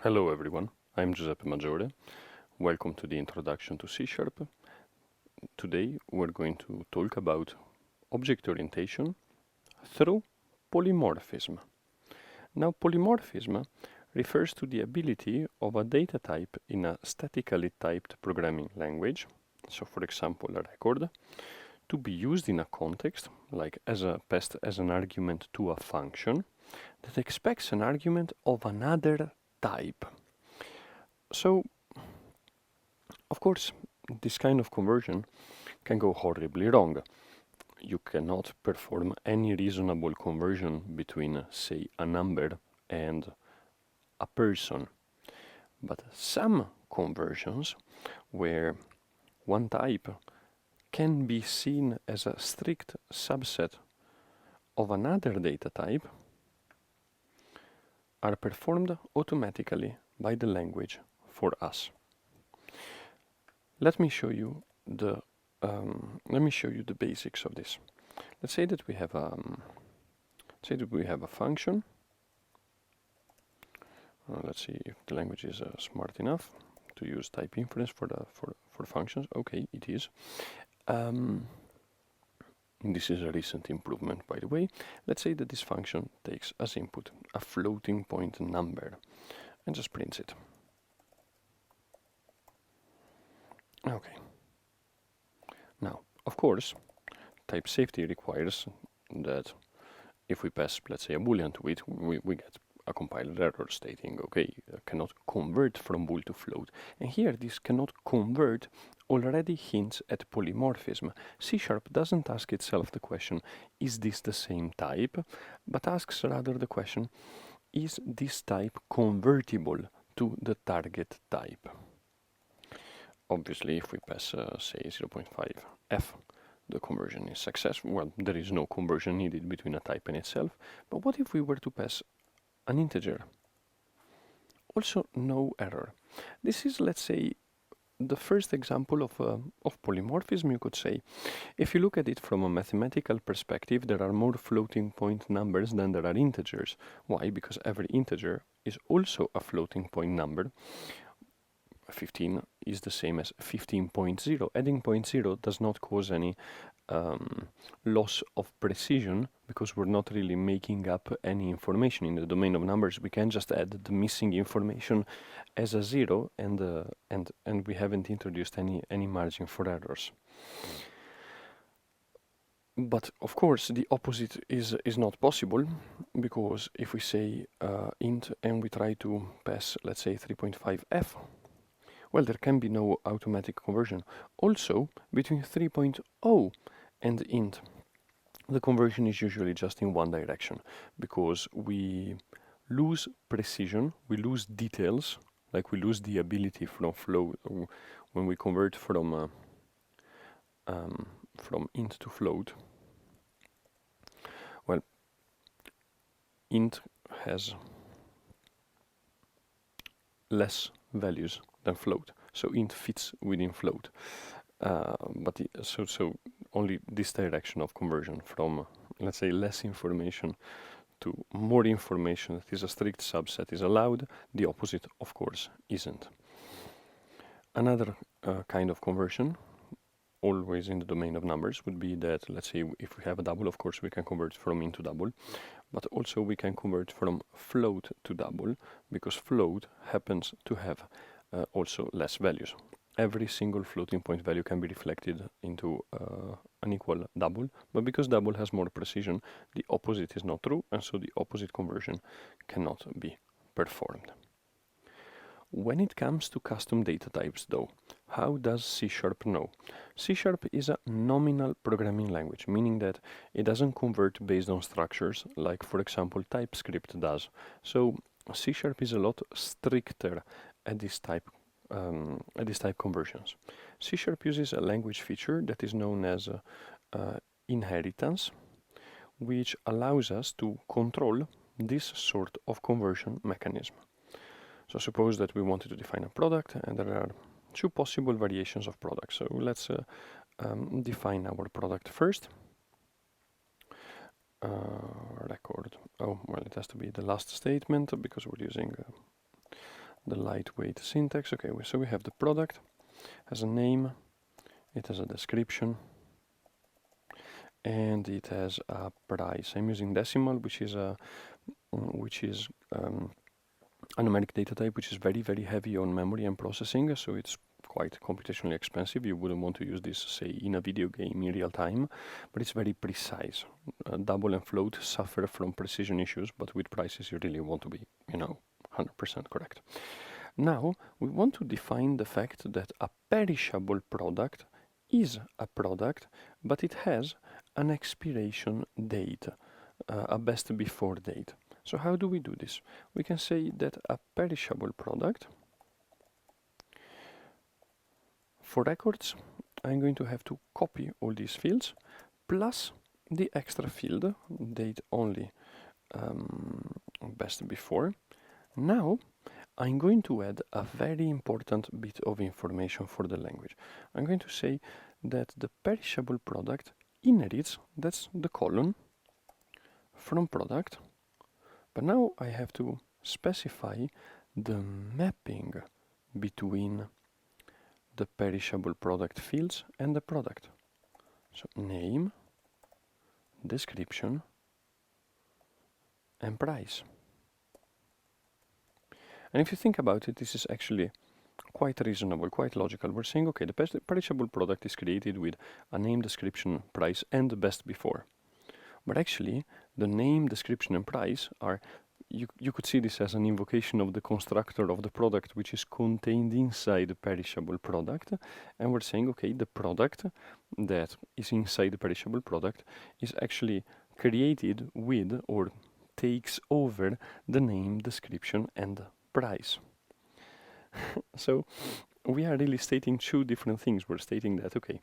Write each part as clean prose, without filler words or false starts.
Hello everyone, I'm Giuseppe Maggiore. Welcome to the introduction to C#. Today we're going to talk about object orientation through polymorphism. Now polymorphism refers to the ability of a data type in a statically typed programming language, so for example a record, to be used in a context, like passed as an argument to a function, that expects an argument of another type. So, of course, this kind of conversion can go horribly wrong. You cannot perform any reasonable conversion between, say, a number and a person. But some conversions, where one type can be seen as a strict subset of another data type, are performed automatically by the language for us. Let me show you the basics of this. Let's say that we have a function. Let's see if the language is smart enough to use type inference for functions. Okay, it is. This is a recent improvement, by the way. Let's say that this function takes as input a floating point number and just prints it. Okay. Now, of course, type safety requires that if we pass, let's say, a boolean to it, we get a compiler error stating, okay, cannot convert from bool to float. And here, this cannot convert already hints at polymorphism. C# doesn't ask itself the question, is this the same type? But asks rather the question, is this type convertible to the target type? Obviously, if we pass, say, 0.5f, the conversion is successful. Well, there is no conversion needed between a type and itself. But what if we were to pass an integer? Also, no error. This is, let's say, the first example of polymorphism, you could say. If you look at it from a mathematical perspective, there are more floating point numbers than there are integers. Why? Because every integer is also a floating point number. 15 is the same as 15.0. Adding 0.0 does not cause any loss of precision because we're not really making up any information in the domain of numbers. We can just add the missing information as a 0 and we haven't introduced any margin for errors. But of course the opposite is not possible, because if we say int and we try to pass, let's say, 3.5f, well, there can be no automatic conversion. Also, between 3.0 and int, the conversion is usually just in one direction, because we lose precision, we lose details, like we lose the ability from float when we convert from int to float. Well, int has less values than float, so int fits within float. So only this direction of conversion from, let's say, less information to more information that is a strict subset is allowed. The opposite, of course, isn't. Another kind of conversion, always in the domain of numbers, would be that, let's say, if we have a double, of course, we can convert from int to double, but also we can convert from float to double, because float happens to have also less values. Every single floating point value can be reflected into an equal double, but because double has more precision, the opposite is not true, and so the opposite conversion cannot be performed. When it comes to custom data types, though, how does C# know? C# is a nominal programming language, meaning that it doesn't convert based on structures, like, for example, TypeScript does. So C# is a lot stricter at this type conversions. C# uses a language feature that is known as inheritance, which allows us to control this sort of conversion mechanism. So suppose that we wanted to define a product, and there are two possible variations of product. So let's define our product first. Record. Oh, well, it has to be the last statement because we're using the lightweight syntax. Okay, so we have the product, has a name, it has a description, and it has a price. I'm using decimal, which is a numeric data type, which is very heavy on memory and processing, so it's quite computationally expensive. You wouldn't want to use this, say, in a video game in real time, but it's very precise. Double and float suffer from precision issues, but with prices you really want to be, 100% correct. Now, we want to define the fact that a perishable product is a product, but it has an expiration date, a best before date. So how do we do this? We can say that a perishable product, for records, I'm going to have to copy all these fields, plus the extra field, date only, best before. Now, I'm going to add a very important bit of information for the language. I'm going to say that the perishable product inherits, that's the colon, from product, but now I have to specify the mapping between the perishable product fields and the product. So name, description, and price. And if you think about it, this is actually quite reasonable, quite logical. We're saying, okay, the perishable product is created with a name, description, price, and the best before. But actually, the name, description, and price are, you could see this as an invocation of the constructor of the product, which is contained inside the perishable product. And we're saying, okay, the product that is inside the perishable product is actually created with or takes over the name, description, and price. So we are really stating two different things. We're stating that, okay,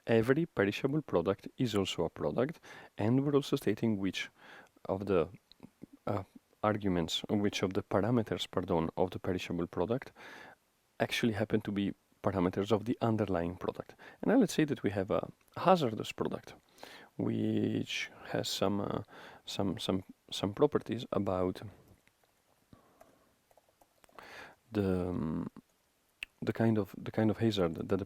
every perishable product is also a product, and we're also stating which of the which of the parameters, of the perishable product actually happen to be parameters of the underlying product. And now let's say that we have a hazardous product, which has some properties about the kind of hazard that the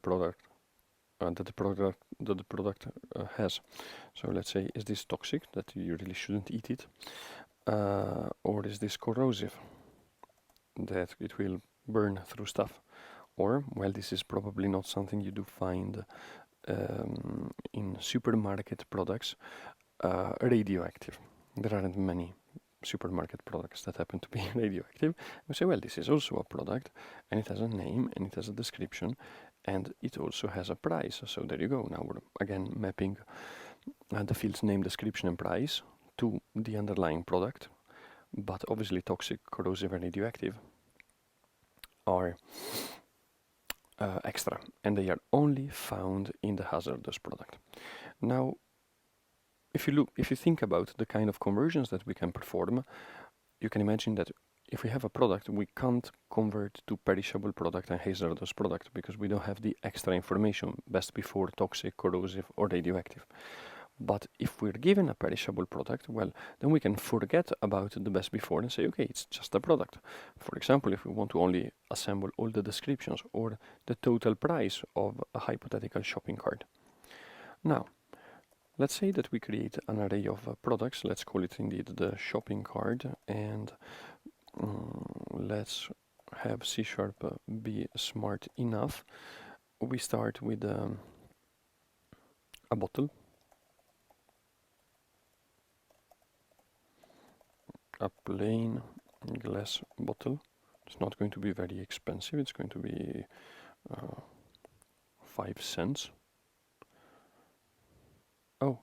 product has. So let's say, is this toxic, that you really shouldn't eat it, or is this corrosive, that it will burn through stuff, or, well, this is probably not something you do find in supermarket products, radioactive. There aren't many supermarket products that happen to be radioactive. We say, well, this is also a product, and it has a name, and it has a description, and it also has a price. So there you go. Now we're again mapping the fields name, description, and price to the underlying product, but obviously toxic, corrosive, and radioactive are extra, and they are only found in the hazardous product. Now, if you think about the kind of conversions that we can perform, you can imagine that if we have a product, we can't convert to perishable product and hazardous product because we don't have the extra information, best before, toxic, corrosive, or radioactive. But if we're given a perishable product, well, then we can forget about the best before and say, okay, it's just a product. For example, if we want to only assemble all the descriptions or the total price of a hypothetical shopping cart. Now, let's say that we create an array of products. Let's call it indeed the shopping cart, and let's have C# be smart enough. We start with a bottle, a plain glass bottle. It's not going to be very expensive. It's going to be 5 cents. Oh,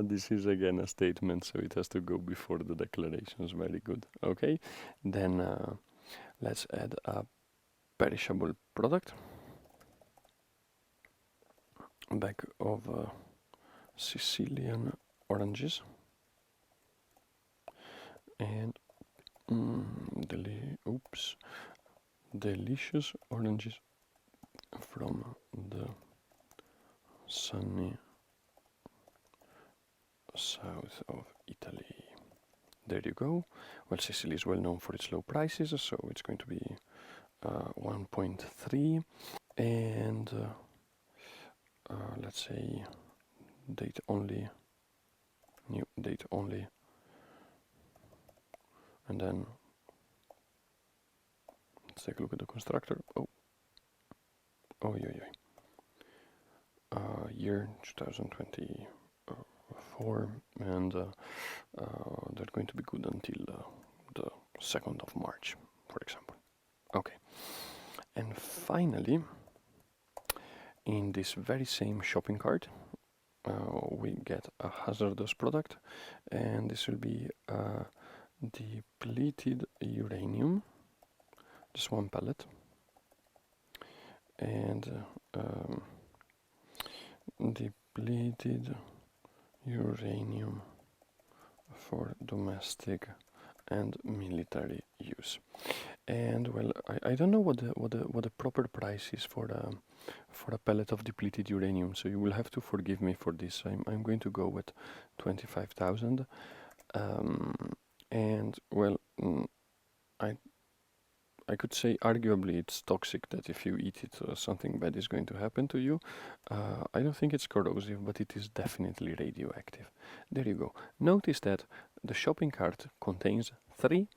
this is again a statement, so it has to go before the declarations. Very good. Okay, then let's add a perishable product. Bag of Sicilian oranges. And delicious oranges from the sunny south of Italy. There you go. Well, Sicily is well known for its low prices, so it's going to be 1.3, and let's say date only, new date only, and then let's take a look at the constructor. Year 2024, and they're going to be good until the 2nd of March, for example. Okay, and finally, in this very same shopping cart, we get a hazardous product, and this will be depleted uranium, just one pallet, and depleted uranium for domestic and military use. And well, I don't know what the proper price is for a pellet of depleted uranium, so you will have to forgive me for this. I'm going to go with 25,000, and well, I could say arguably it's toxic, that if you eat it, something bad is going to happen to you. I don't think it's corrosive, but it is definitely radioactive. There you go. Notice that the shopping cart contains 3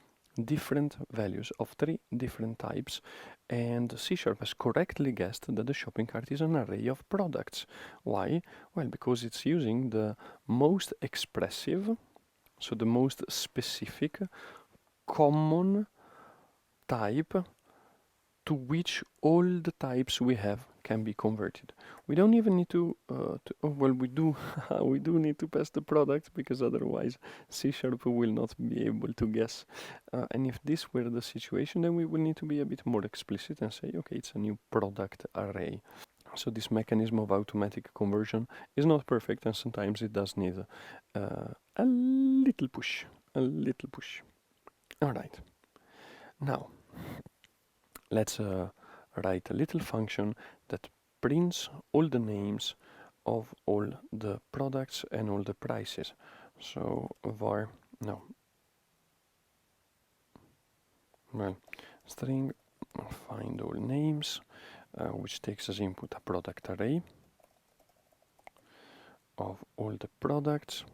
different values of 3 different types, and C# has correctly guessed that the shopping cart is an array of products. Why? Well, because it's using the most expressive, so the most specific, common type to which all the types we have can be converted. We don't even need to well, we do we do need to pass the product, because otherwise C# will not be able to guess. And if this were the situation, then we will need to be a bit more explicit and say, okay, it's a new product array. So this mechanism of automatic conversion is not perfect, and sometimes it does need a little push, All right. Now, let's write a little function that prints all the names of all the products and all the prices. So var, no, well, string find all names, which takes as input a product array of all the products.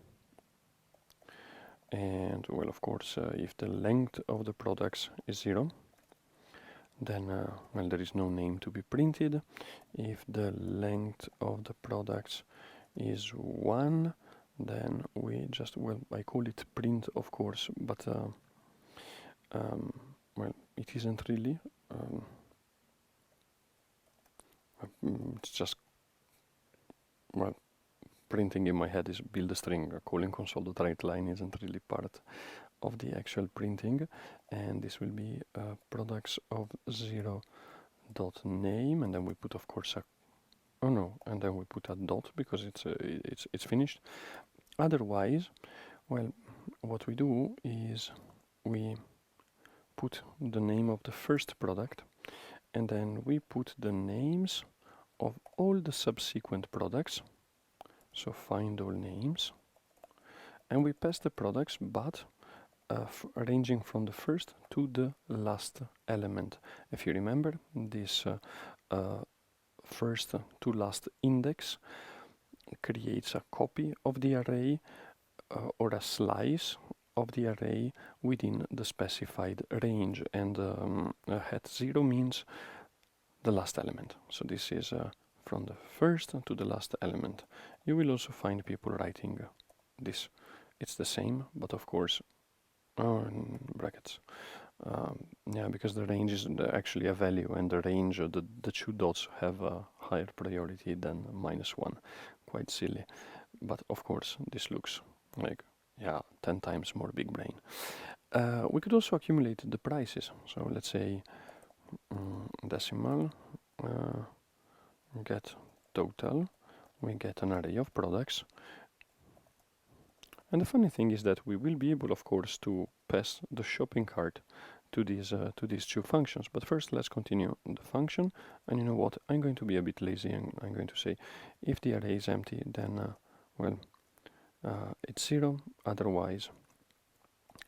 And well, of course, if the length of the products is 0, then well, there is no name to be printed. If the length of the products is 1, then we just, well, I call it print, of course, but well, it isn't really. It's just, well, printing in my head is build a string. Calling console.writeLine isn't really part of the actual printing, and this will be products of 0.name, and then we put, of course, and then we put a dot, because it's finished. Otherwise, well, what we do is we put the name of the first product, and then we put the names of all the subsequent products. So find all names, and we pass the products, but ranging from the first to the last element. If you remember, this first to last index creates a copy of the array or a slice of the array within the specified range, and hat 0 means the last element. So this is from the first to the last element. You will also find people writing this. It's the same, but of course, in brackets. Yeah, because the range is actually a value, and the range, the 2 dots have a higher priority than -1. Quite silly. But of course, this looks like, yeah, 10 times more big brain. We could also accumulate the prices. So let's say decimal, get total, we get an array of products. And the funny thing is that we will be able, of course, to pass the shopping cart to these 2 functions. But first, let's continue the function. And you know what? I'm going to be a bit lazy, and I'm going to say, if the array is empty, then well, it's 0. Otherwise,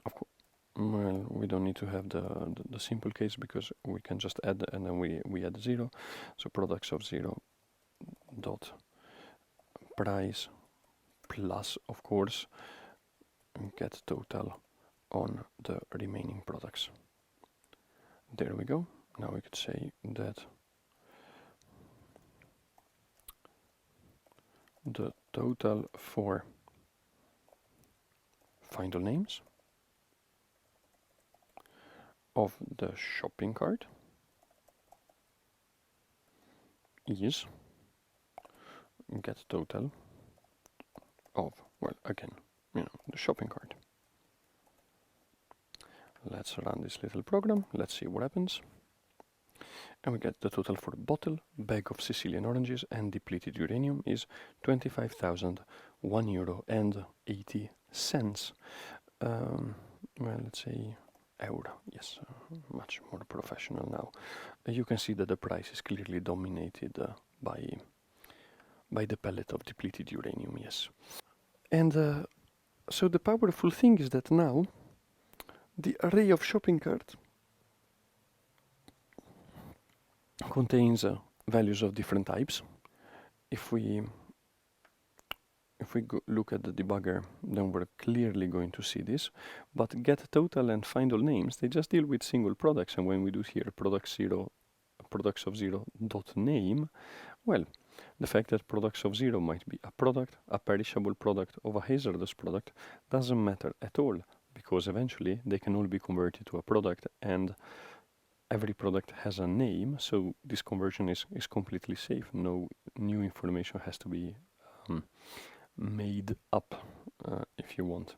Of course, well, we don't need to have the simple case because we can just add and then we add 0. So products of 0 dot price plus, of course, get total on the remaining products. There we go. Now we could say that the total for final names of the shopping cart is get total of, well, again, the shopping cart. Let's run this little program. Let's see what happens. And we get the total for bottle, bag of Sicilian oranges and depleted uranium is €25,001.80. Well, let's say euro. Yes, much more professional now. You can see that the price is clearly dominated by the pellet of depleted uranium, yes. And so the powerful thing is that now the array of shopping cart contains values of different types. If we look at the debugger, then we're clearly going to see this. But get total and final names, they just deal with single products. And when we do here products of 0 dot name, well, the fact that products of 0 might be a product, a perishable product, or a hazardous product doesn't matter at all, because eventually they can all be converted to a product, and every product has a name, so this conversion is completely safe. No new information has to be made up, if you want.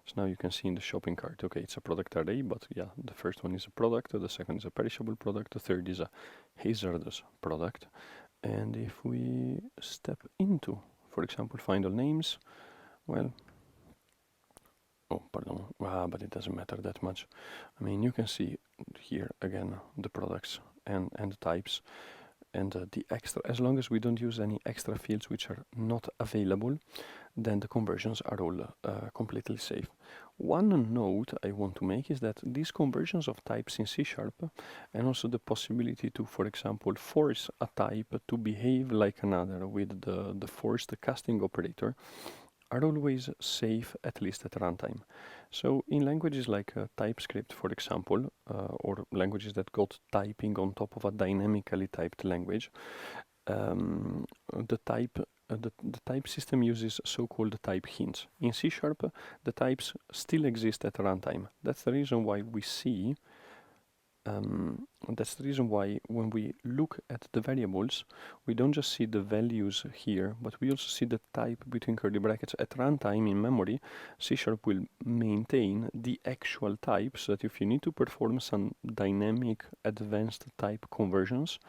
So now you can see in the shopping cart, okay, it's a product array, but yeah, the first one is a product, the second is a perishable product, the third is a hazardous product. And if we step into, for example, final names, well, oh, pardon, but it doesn't matter that much. I mean, you can see here again the products and the types, and the extra, as long as we don't use any extra fields which are not available, then the conversions are all completely safe. One note I want to make is that these conversions of types in C# and also the possibility to, for example, force a type to behave like another with the forced casting operator are always safe, at least at runtime. So in languages like TypeScript, for example, or languages that got typing on top of a dynamically typed language, the type system uses so-called type hints. In C#, the types still exist at runtime. That's the reason why we see that's the reason why when we look at the variables, we don't just see the values here, but we also see the type between curly brackets. At runtime in memory, C# will maintain the actual type, so that if you need to perform some dynamic advanced type conversions,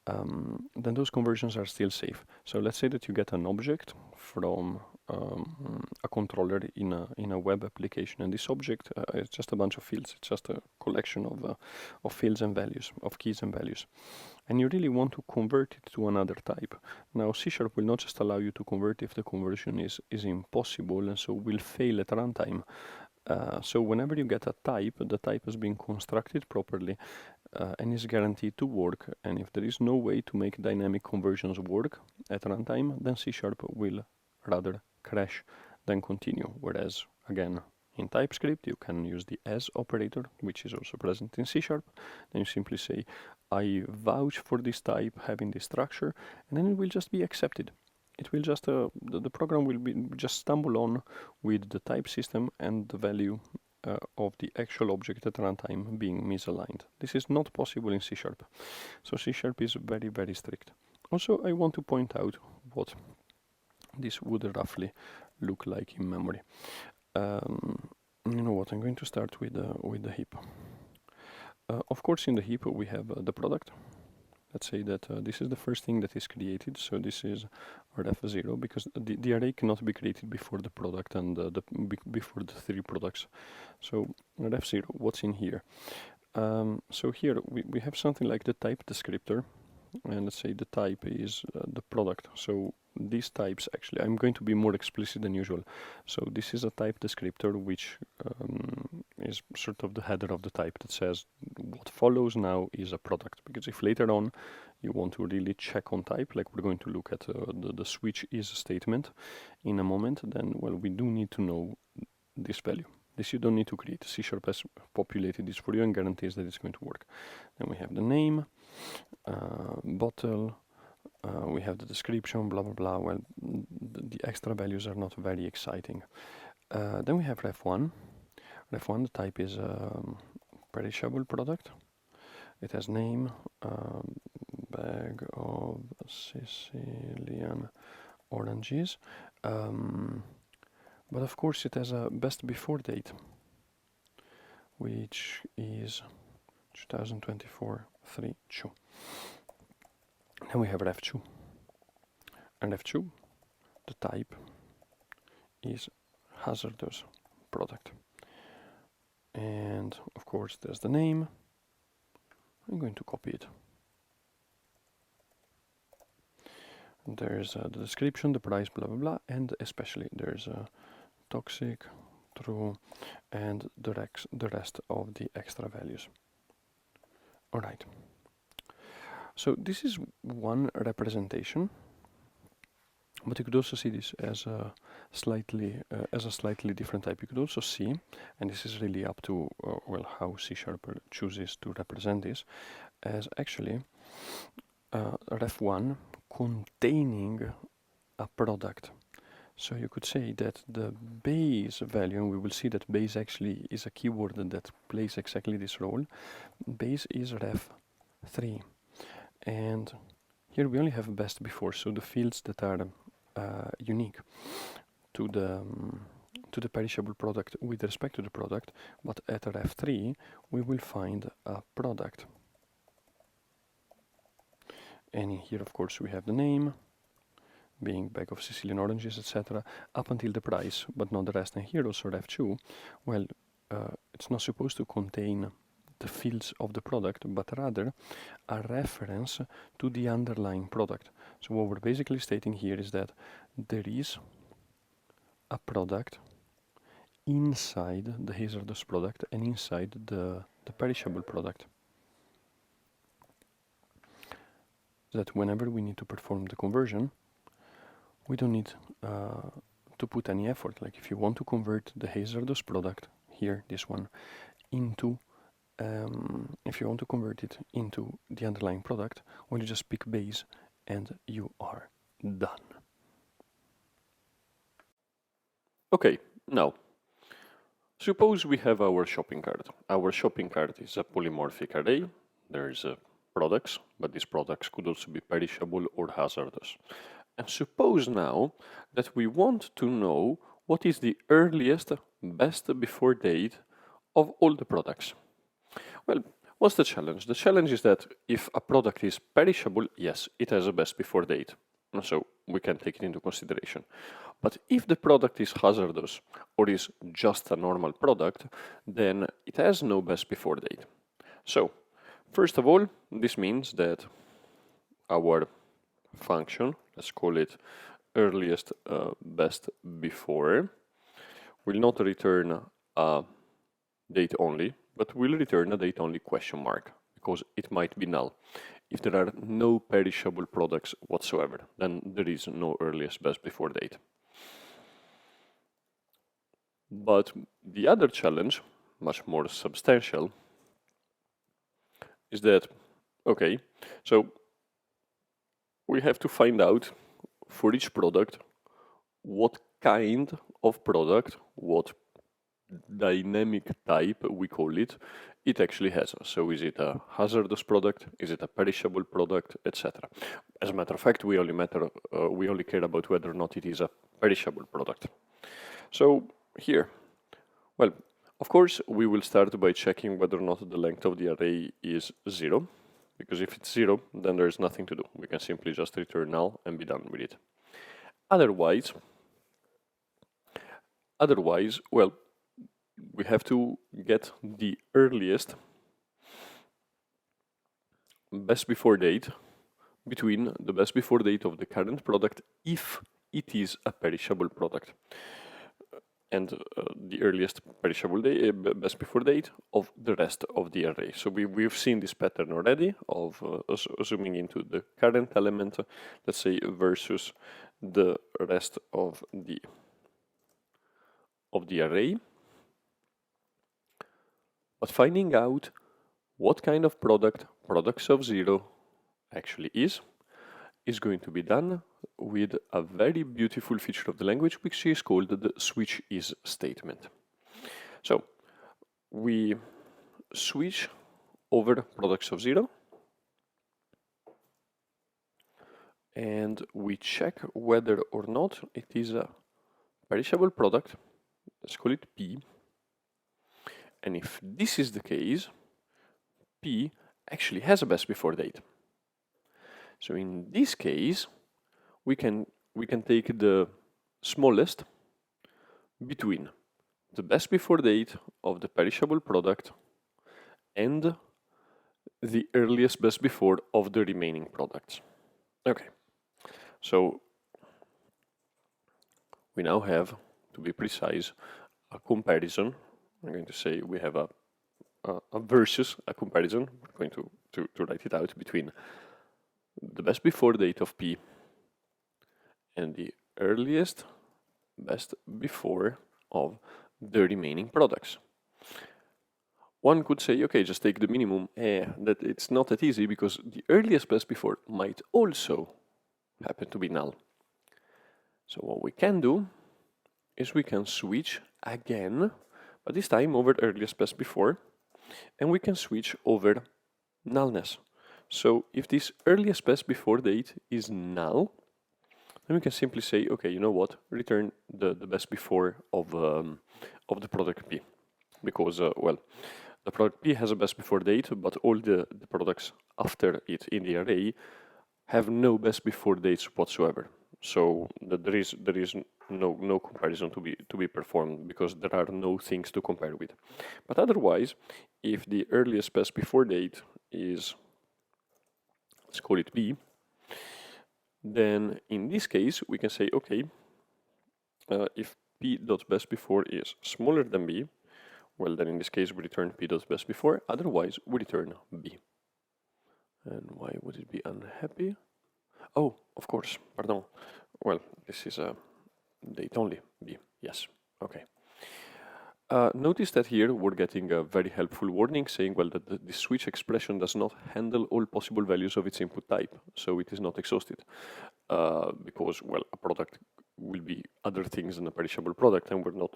then those conversions are still safe. So let's say that you get an object from a controller in a web application, and this object is just a bunch of fields. It's just a collection of fields and values, of keys and values, and you really want to convert it to another type. Now C# will not just allow you to convert if the conversion is impossible, and so will fail at runtime. So whenever you get a type, the type has been constructed properly and is guaranteed to work. And if there is no way to make dynamic conversions work at runtime, then C# will rather crash than continue. Whereas, again, in TypeScript, you can use the as operator, which is also present in C#. Then you simply say, I vouch for this type having this structure, and then it will just be accepted. It will just, the program will just stumble on with the type system and the value of the actual object at runtime being misaligned. This is not possible in C#. So C# is very, very strict. Also, I want to point out what this would roughly look like in memory. You know what, I'm going to start with the heap. Of course, in the heap we have the product. Let's say that this is the first thing that is created, so this is ref0, because the array cannot be created before the product and before the three products. So ref0, what's in here? So here we have something like the type descriptor, and let's say the type is the product. So these types, actually, I'm going to be more explicit than usual. So this is a type descriptor, which is sort of the header of the type that says what follows now is a product. Because if later on you want to really check on type, like we're going to look at the switch is statement in a moment, then, well, we do need to know this value. This you don't need to create. C# has populated this for you and guarantees that it's going to work. Then we have the name, bottle, we have the description, blah, blah, blah. Well, the extra values are not very exciting. Then we have ref1. Ref1, the type is perishable product. It has name, bag of Sicilian oranges. But of course it has a best before date, which is 2024-3-2. Then we have ref2. And ref2, the type is hazardous product. And of course there's the name. I'm going to copy it. There's the description, the price, blah, blah, blah, and especially there's toxic, true, and the rest of the extra values. All right. So this is one representation, but you could also see this as a slightly different type. You could also see, and this is really up to well, how C# chooses to represent this, as actually ref1 containing a product. So you could say that the base value, and we will see that base actually is a keyword that plays exactly this role. Base is ref3, and here we only have best before, so the fields that are unique to the perishable product with respect to the product, but at ref3 we will find a product. And in here, of course, we have the name, being bag of Sicilian oranges, etc., up until the price, but not the rest. And here also ref2, well, it's not supposed to contain the fields of the product, but rather a reference to the underlying product. So what we're basically stating here is that there is a product inside the hazardous product and inside the perishable product. That whenever we need to perform the conversion, we don't need to put any effort. Like if you want to convert the hazardous product, here, this one, into, if you want to convert it into the underlying product, well, you just pick base and you are done. Okay, now, suppose we have our shopping cart. Our shopping cart is a polymorphic array. There's products, but these products could also be perishable or hazardous. And suppose now that we want to know what is the earliest best before date of all the products. Well, what's the challenge? The challenge is that if a product is perishable, yes, it has a best before date. So we can take it into consideration. But if the product is hazardous or is just a normal product, then it has no best before date. So, first of all, this means that our function, let's call it earliest best before, will not return a date only, but will return a date only question mark, because it might be null. If there are no perishable products whatsoever, then there is no earliest best before date. But the other challenge, much more substantial, is that, okay, so we have to find out for each product what kind of product, what dynamic type, we call it, it actually has. So is it a hazardous product, is it a perishable product, etc. As a matter of fact, we only care about whether or not it is a perishable product. So here, well, of course, we will start by checking whether or not the length of the array is 0, because if it's 0, then there's nothing to do. We can simply just return null and be done with it. Otherwise, well, we have to get the earliest best before date between the best before date of the current product if it is a perishable product, and the earliest perishable day, best before date of the rest of the array. So we've seen this pattern already of zooming into the current element, let's say, versus the rest of the array. But finding out what kind of products of zero actually is going to be done with a very beautiful feature of the language, which is called the switch is statement. So we switch over products of zero, and we check whether or not it is a perishable product. Let's call it P. And if this is the case, P actually has a best before date. So in this case, we can take the smallest between the best before date of the perishable product and the earliest best before of the remaining products. Okay, so we now have, to be precise, a comparison. I'm going to say we have a versus a comparison. We're going to write it out between the best before date of P and the earliest best before of the remaining products. One could say, okay, just take the minimum. That it's not that easy because the earliest best before might also happen to be null. So what we can do is we can switch again, but this time over earliest best before, and we can switch over nullness. So if this earliest best before date is null, then we can simply say, okay, you know what, return the best before of the product P. Because, well, the product P has a best before date, but all the products after it in the array have no best before dates whatsoever. So there is no comparison to be performed because there are no things to compare with. But otherwise, if the earliest best before date is, let's call it B, then in this case we can say, okay, if P dot best before is smaller than B, well, then in this case we return P dot best before, otherwise we return B. And why would it be unhappy? Oh, of course, pardon. Well, this is a date only, B, yes, okay. Notice that here we're getting a very helpful warning saying, well, that the switch expression does not handle all possible values of its input type, so it is not exhausted. Because, well, a product will be other things than a perishable product, and we're not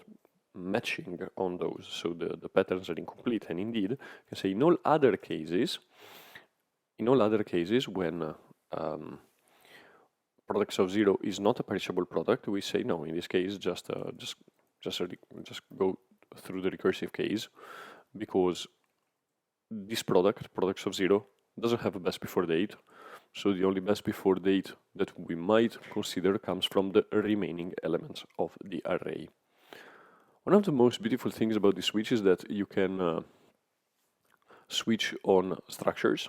matching on those, so the patterns are incomplete. And indeed, you can say in all other cases when products of zero is not a perishable product, we say no. In this case, just go through the recursive case, because this products of zero, doesn't have a best before date. So the only best before date that we might consider comes from the remaining elements of the array. One of the most beautiful things about this switch is that you can switch on structures,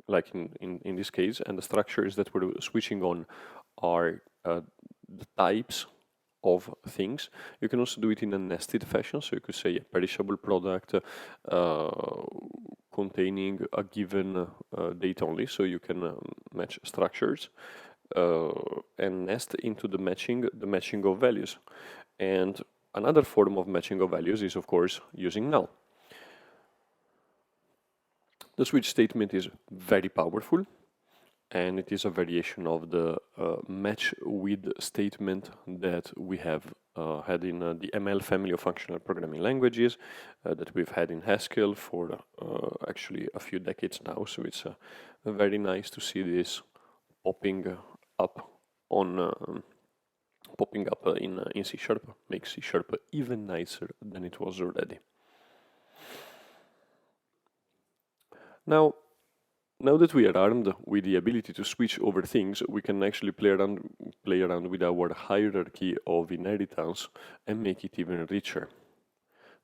like in this case, and the structures that we're switching on are the types of things. You can also do it in a nested fashion, so you could say a perishable product containing a given date only, so you can match structures and nest into the matching of values. And another form of matching of values is, of course, using null. The switch statement is very powerful, and it is a variation of the match with statement that we have had in the ML family of functional programming languages that we've had in Haskell for actually a few decades now. So it's very nice to see this popping up in C#, makes C# even nicer than it was already. Now that we are armed with the ability to switch over things, we can actually play around with our hierarchy of inheritance and make it even richer.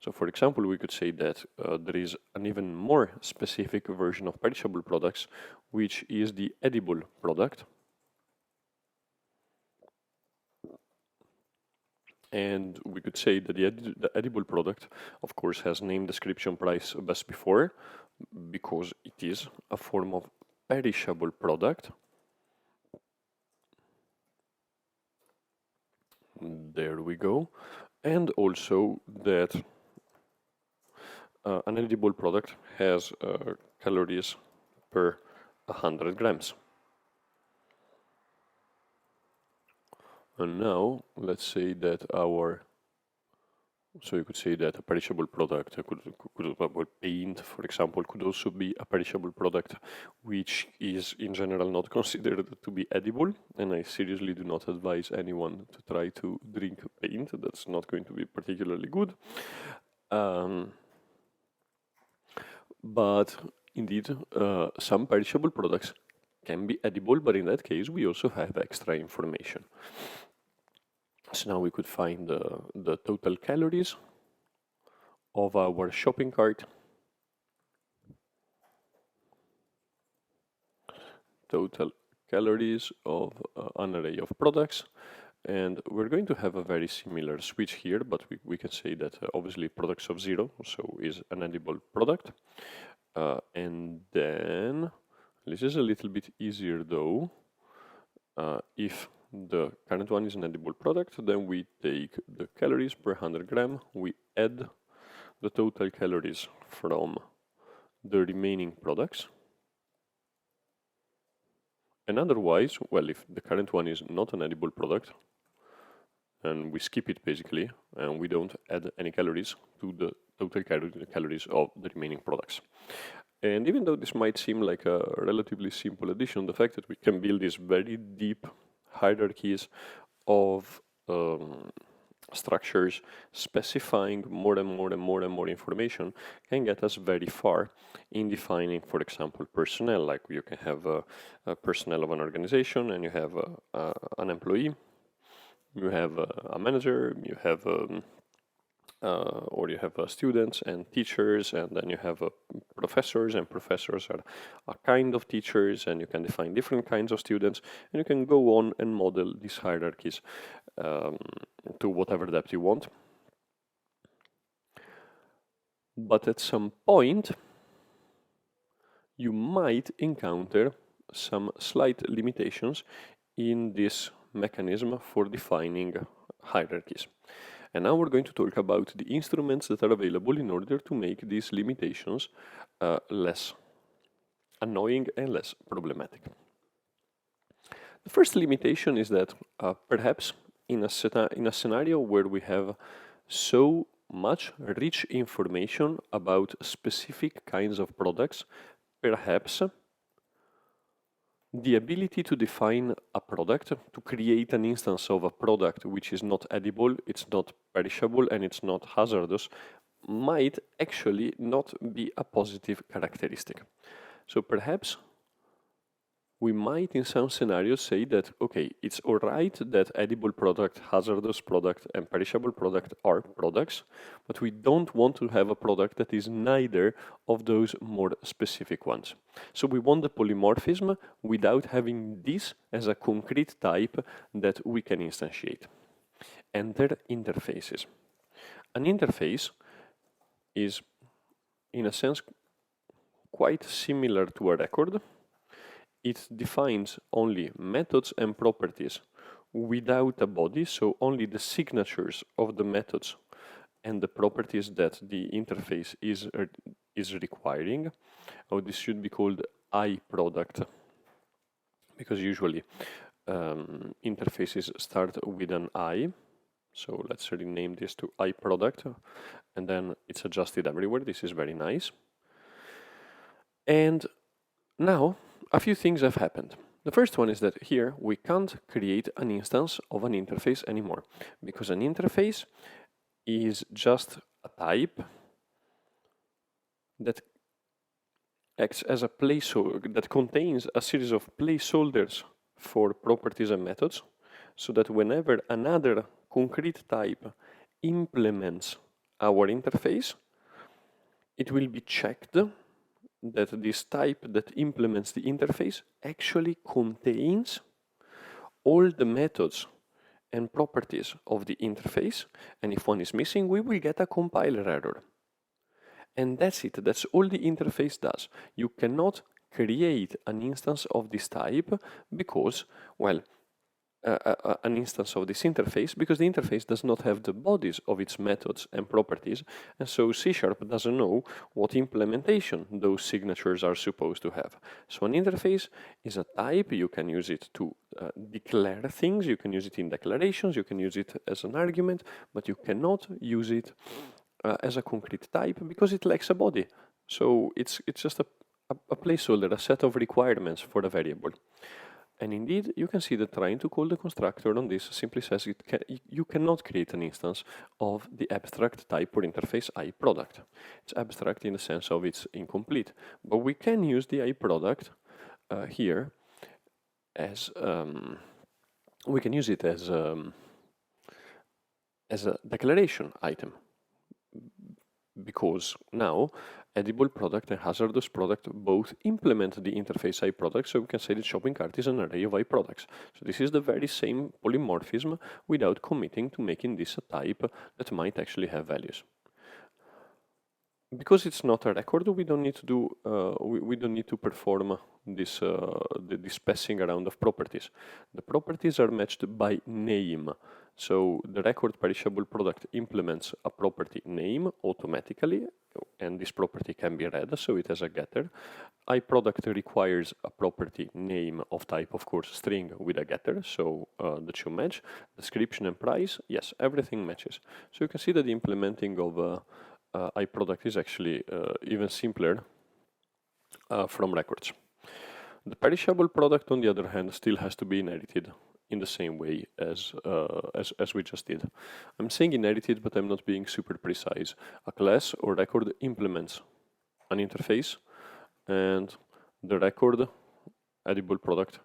So for example, we could say that there is an even more specific version of perishable products, which is the edible product. And we could say that the edible product, of course, has name, description, price, best before, because it is a form of perishable product. There we go. And also that an edible product has calories per 100 grams. And now let's say that so you could say that a perishable product well, paint, for example, could also be a perishable product, which is in general not considered to be edible. And I seriously do not advise anyone to try to drink paint. That's not going to be particularly good. But indeed, some perishable products can be edible, but in that case, we also have extra information. So now we could find the total calories of our shopping cart. Total calories of an array of products. And we're going to have a very similar switch here, but we can say that obviously products of 0, so is an edible product. And then, this is a little bit easier though. If the current one is an edible product, then we take the calories per 100 gram, we add the total calories from the remaining products. And otherwise, well, if the current one is not an edible product, and we skip it basically, and we don't add any calories to the total calories of the remaining products. And even though this might seem like a relatively simple addition, the fact that we can build these very deep hierarchies of structures specifying more and more information can get us very far in defining, for example, personnel. Like you can have a personnel of an organization, and you have an employee, you have a manager, you have or you have students and teachers, and then you have professors, and professors are a kind of teachers, and you can define different kinds of students, and you can go on and model these hierarchies to whatever depth you want. But at some point, you might encounter some slight limitations in this mechanism for defining hierarchies. And now we're going to talk about the instruments that are available in order to make these limitations less annoying and less problematic. The first limitation is that perhaps in a scenario where we have so much rich information about specific kinds of products, perhaps the ability to define a product, to create an instance of a product which is not edible, it's not perishable, and it's not hazardous, might actually not be a positive characteristic. So perhaps we might in some scenarios say that, okay, it's all right that edible product, hazardous product, and perishable product are products, but we don't want to have a product that is neither of those more specific ones. So we want the polymorphism without having this as a concrete type that we can instantiate. Enter interfaces. An interface is, in a sense, quite similar to a record. It defines only methods and properties without a body, so only the signatures of the methods and the properties that the interface is requiring. Oh, this should be called iProduct, because usually interfaces start with an I. So let's rename this to iProduct, and then it's adjusted everywhere. This is very nice. And now, a few things have happened. The first one is that here we can't create an instance of an interface anymore, because an interface is just a type that acts as a placeholder, that contains a series of placeholders for properties and methods, so that whenever another concrete type implements our interface, it will be checked that this type that implements the interface actually contains all the methods and properties of the interface, and if one is missing, we will get a compiler error. And that's it, that's all the interface does. You cannot create an instance of this type because, well, an instance of this interface because the interface does not have the bodies of its methods and properties, and so C# doesn't know what implementation those signatures are supposed to have. So an interface is a type. You can use it to declare things, you can use it in declarations, you can use it as an argument, but you cannot use it as a concrete type because it lacks a body. So it's just a placeholder, a set of requirements for a variable. And indeed, you can see that trying to call the constructor on this simply says you cannot create an instance of the abstract type or interface iProduct. It's abstract in the sense of it's incomplete. But we can use the iProduct here as we can use it as a declaration item, because now edible product and hazardous product both implement the interface iProduct, so we can say that shopping cart is an array of iProducts. So this is the very same polymorphism without committing to making this a type that might actually have values. Because it's not a record, we don't need to do we don't need to perform this this passing around of properties. The properties are matched by name. So the record perishable product implements a property name automatically, and this property can be read, so it has a getter. iProduct requires a property name of type, of course, string with a getter, so the two match. Description and price, yes, everything matches. So you can see that the implementing of iProduct is actually even simpler from records. The perishable product, on the other hand, still has to be inherited in the same way as we just did. I'm saying inherited, but I'm not being super precise. A class or record implements an interface, and the record edible product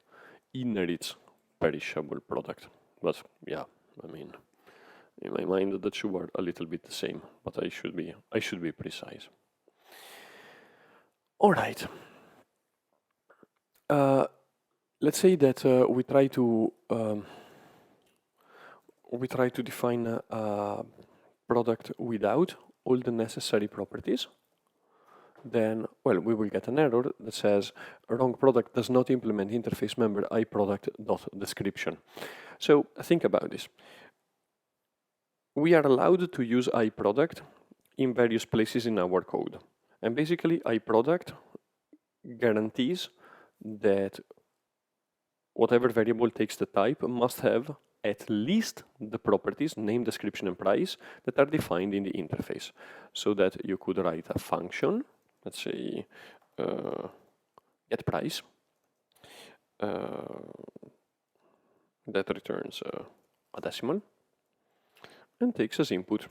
inherits perishable product. But yeah, I mean, in my mind the two are a little bit the same, but I should be precise. All right. Let's say that we try to define a product without all the necessary properties. Then, well, we will get an error that says wrong product does not implement interface member iProduct.description. So think about this. We are allowed to use iProduct in various places in our code, and basically iProduct guarantees that whatever variable takes the type must have at least the properties, name, description, and price that are defined in the interface. So that you could write a function, let's say get price, that returns a decimal and takes as input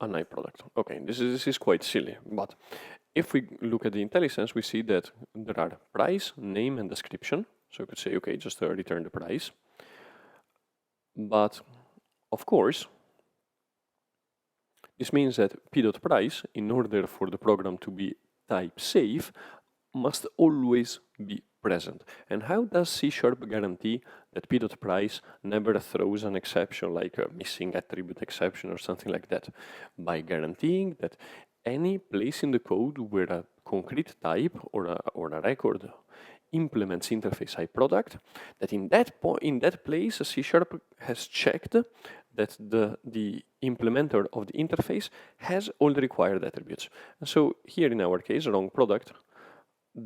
an iProduct. Okay, this is quite silly, but if we look at the IntelliSense, we see that there are price, name, and description. So you could say, okay, just return the price. But of course, this means that p.price, in order for the program to be type safe, must always be present. And how does C# guarantee that p.price never throws an exception like a missing attribute exception or something like that? By guaranteeing that any place in the code where a concrete type or a record implements interface iProduct, that in that place C# has checked that the implementer of the interface has all the required attributes. And so here in our case, wrong product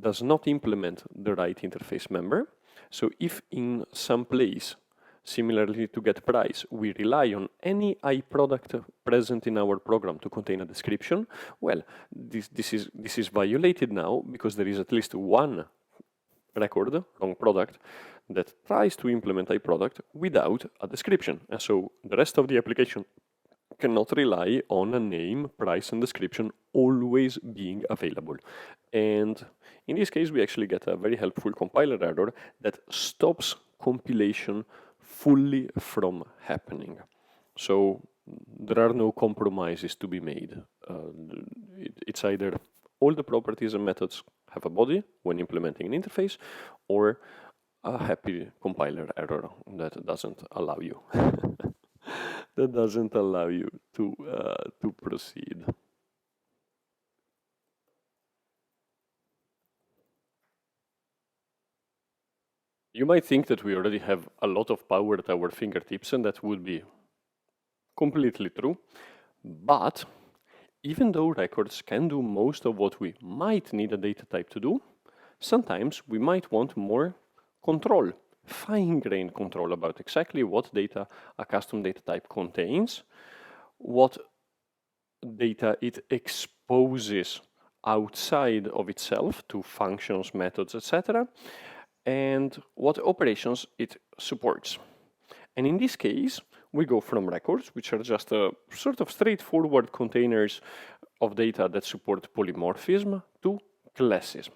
does not implement the right interface member. So if in some place, similarly to get price, we rely on any iProduct present in our program to contain a description, well, this is violated now because there is at least one record, wrong product, that tries to implement iProduct without a description. And so the rest of the application cannot rely on a name, price, and description always being available. And in this case, we actually get a very helpful compiler error that stops compilation fully from happening. So there are no compromises to be made. It's either all the properties and methods have a body when implementing an interface, or a happy compiler error that doesn't allow you that doesn't allow you to proceed. You might think that we already have a lot of power at our fingertips, and that would be completely true. But even though records can do most of what we might need a data type to do, sometimes we might want more control, fine-grained control about exactly what data a custom data type contains, what data it exposes outside of itself to functions, methods, etc., and what operations it supports. And in this case, we go from records, which are just a sort of straightforward containers of data that support polymorphism, to classes.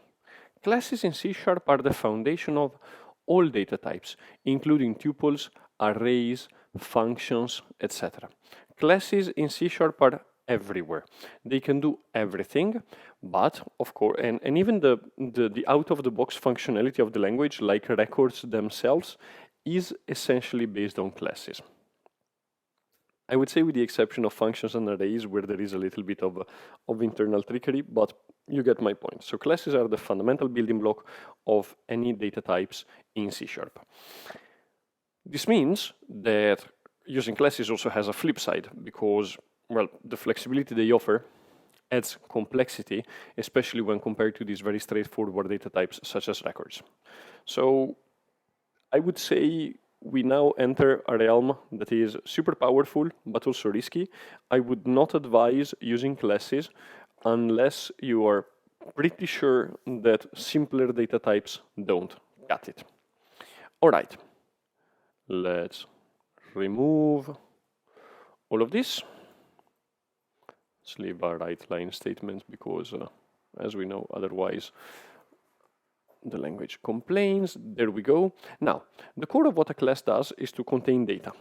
Classes in C# are the foundation of all data types, including tuples, arrays, functions, etc. Classes in C# are everywhere. They can do everything, but of course, and even the out-of-the-box functionality of the language, like records themselves, is essentially based on classes. I would say with the exception of functions and arrays, where there is a little bit of internal trickery, but you get my point. So classes are the fundamental building block of any data types in C#. This means that using classes also has a flip side, because, well, the flexibility they offer adds complexity, especially when compared to these very straightforward data types such as records. So I would say we now enter a realm that is super powerful, but also risky. I would not advise using classes unless you are pretty sure that simpler data types don't cut it. All right, let's remove all of this. Let's leave our right line statement because, as we know, otherwise the language complains. There we go. Now, the core of what a class does is to contain data.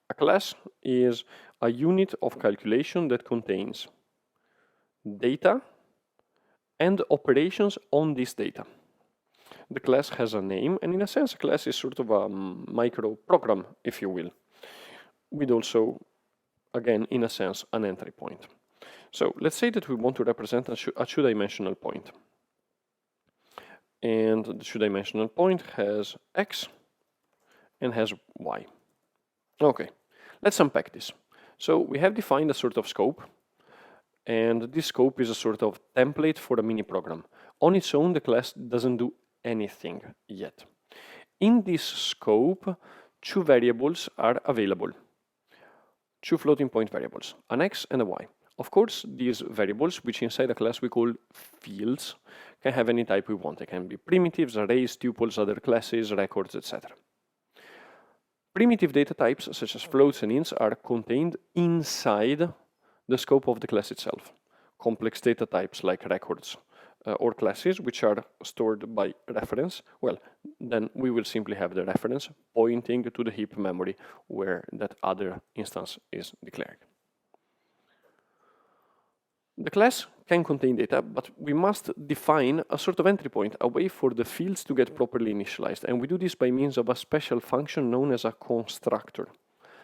A class is a unit of calculation that contains data and operations on this data. The class has a name, and in a sense, a class is sort of a micro program, if you will, with also, again, in a sense, an entry point. So let's say that we want to represent a two-dimensional point. And the two-dimensional point has x and has y. Okay, let's unpack this. So we have defined a sort of scope, and this scope is a sort of template for a mini program. On its own, the class doesn't do anything yet. In this scope, two variables are available. Two floating point variables, an x and a y. Of course, these variables, which inside a class we call fields, can have any type we want. They can be primitives, arrays, tuples, other classes, records, etc. Primitive data types, such as floats and ints, are contained inside the scope of the class itself. Complex data types like records or classes, which are stored by reference, well, then we will simply have the reference pointing to the heap memory where that other instance is declared. The class can contain data, but we must define a sort of entry point, a way for the fields to get properly initialized. And we do this by means of a special function known as a constructor.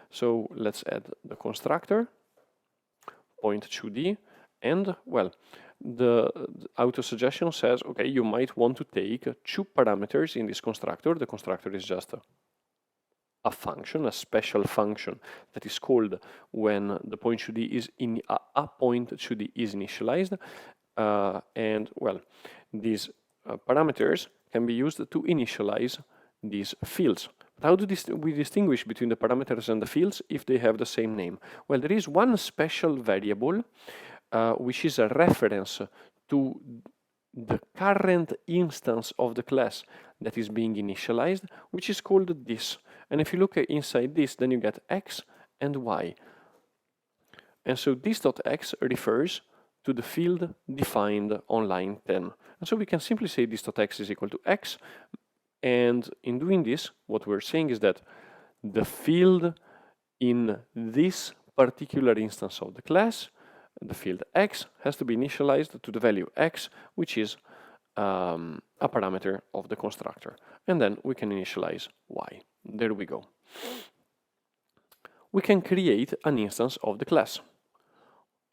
So let's add the constructor, point 2D, and, well, the auto-suggestion says, okay, you might want to take two parameters in this constructor. The constructor is just a function, a special function that is called when the point 2D is in a point 2D is initialized, and well, these parameters can be used to initialize these fields. But how do we distinguish between the parameters and the fields if they have the same name? Well, there is one special variable which is a reference to the current instance of the class that is being initialized, which is called this. And if you look inside this, then you get x and y. And so this.x refers to the field defined on line 10. And so we can simply say this.x is equal to x. And in doing this, what we're saying is that the field in this particular instance of the class, the field x, has to be initialized to the value x, which is a parameter of the constructor. And then we can initialize y. There we go. We can create an instance of the class.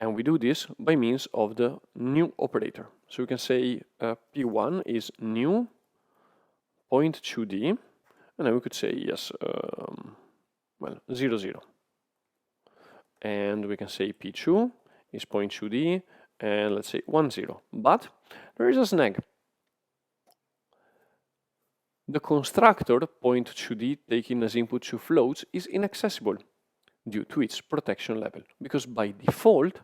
And we do this by means of the new operator. So we can say p1 is new point2d, and then we could say yes, well, 0, 0. And we can say p2 is point2d, and let's say 1, 0. But there is a snag. The constructor point2d taking as input two floats is inaccessible due to its protection level, because by default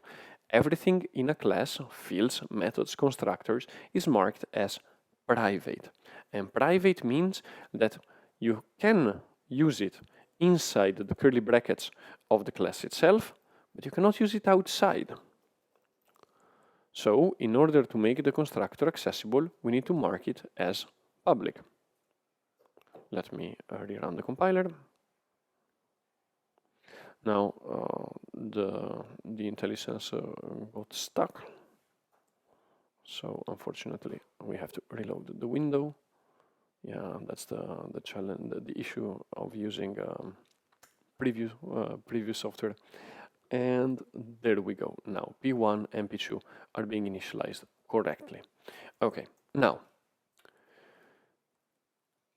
everything in a class, fields, methods, constructors, is marked as private. And private means that you can use it inside the curly brackets of the class itself, but you cannot use it outside. So in order to make the constructor accessible, we need to mark it as public. Let me rerun the compiler. Now the IntelliSense got stuck, so unfortunately we have to reload the window. Yeah, that's the challenge, the issue of using preview software. And there we go. Now P1 and P2 are being initialized correctly. Okay, now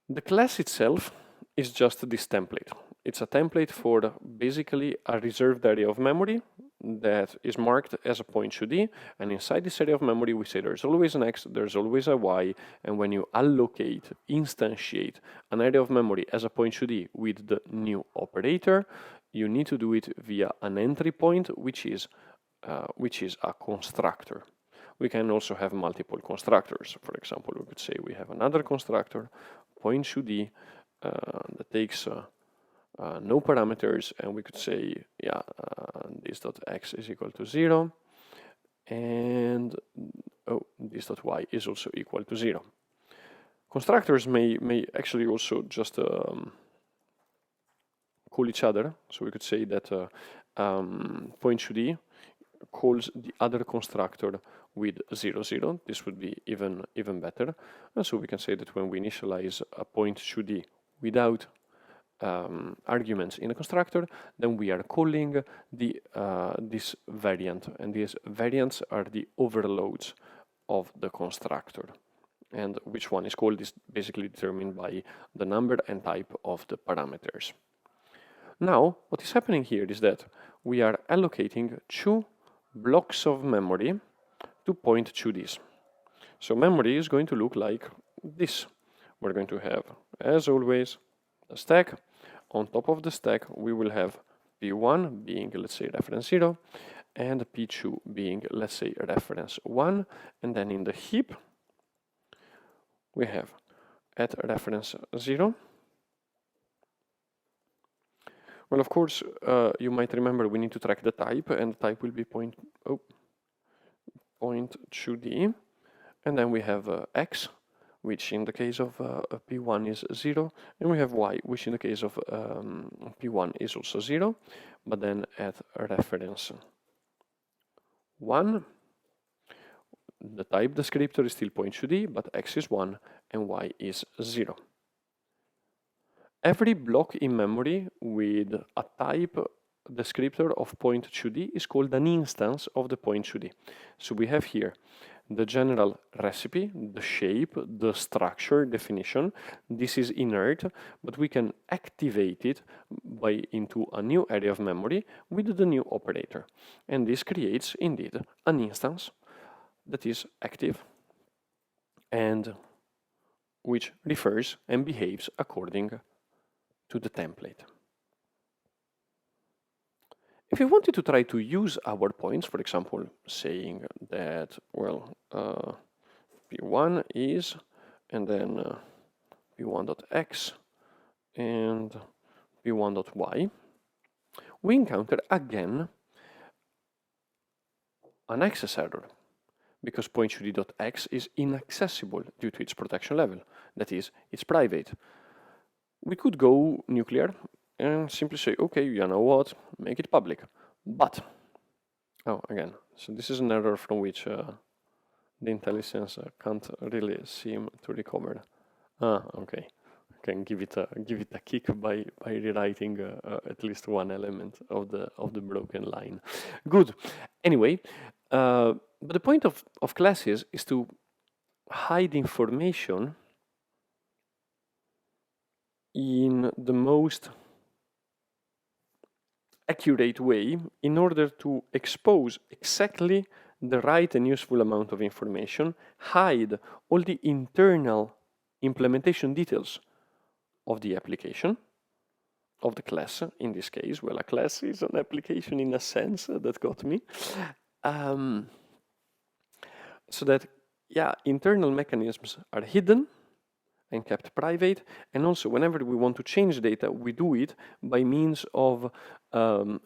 the class itself is just this template. It's a template for basically a reserved area of memory that is marked as a point2d, and inside this area of memory we say there's always an x, there's always a y, and when you allocate, instantiate an area of memory as a point2d with the new operator, you need to do it via an entry point, which is a constructor. We can also have multiple constructors. For example, we could say we have another constructor, point2d, that takes no parameters, and we could say, yeah, this.x is equal to 0, and this.y is also equal to 0. Constructors may actually also just call each other, so we could say that point2d calls the other constructor with 0, 0. This would be even better. And so we can say that when we initialize a point2d without arguments in a constructor, then we are calling this variant, and these variants are the overloads of the constructor. And which one is called is basically determined by the number and type of the parameters. Now, what is happening here is that we are allocating two blocks of memory to point2ds. So memory is going to look like this. We're going to have, as always, a stack. On top of the stack, we will have P1 being, let's say, reference 0, and P2 being, let's say, reference 1. And then in the heap, we have at reference 0. Well, of course, you might remember we need to track the type, and the type will be point2d. And then we have x, which in the case of P1 is 0, and we have y, which in the case of P1 is also 0, but then at reference 1, the type descriptor is still point2d, but x is 1 and y is 0. Every block in memory with a type descriptor of point2d is called an instance of the point2d. So we have here the general recipe, the shape, the structure definition. This is inert, but we can activate it into a new area of memory with the new operator. And this creates, indeed, an instance that is active and which refers and behaves according to the template. If we wanted to try to use our points, for example, saying that, well, P1 is, and then P1.x and P1.y, we encounter again an access error, because point2d.x is inaccessible due to its protection level, that is, it's private. We could go nuclear and simply say, okay, you know what, make it public. But, oh, again, so this is an error from which the IntelliSense can't really seem to recover. Ah, okay. I can give it a kick by rewriting at least one element of the broken line. Good. Anyway, but the point of classes is to hide information in the most accurate way in order to expose exactly the right and useful amount of information, hide all the internal implementation details of the application, of the class in this case. Well, a class is an application in a sense, that got me. So that, yeah, internal mechanisms are hidden and kept private, and also whenever we want to change data, we do it by means of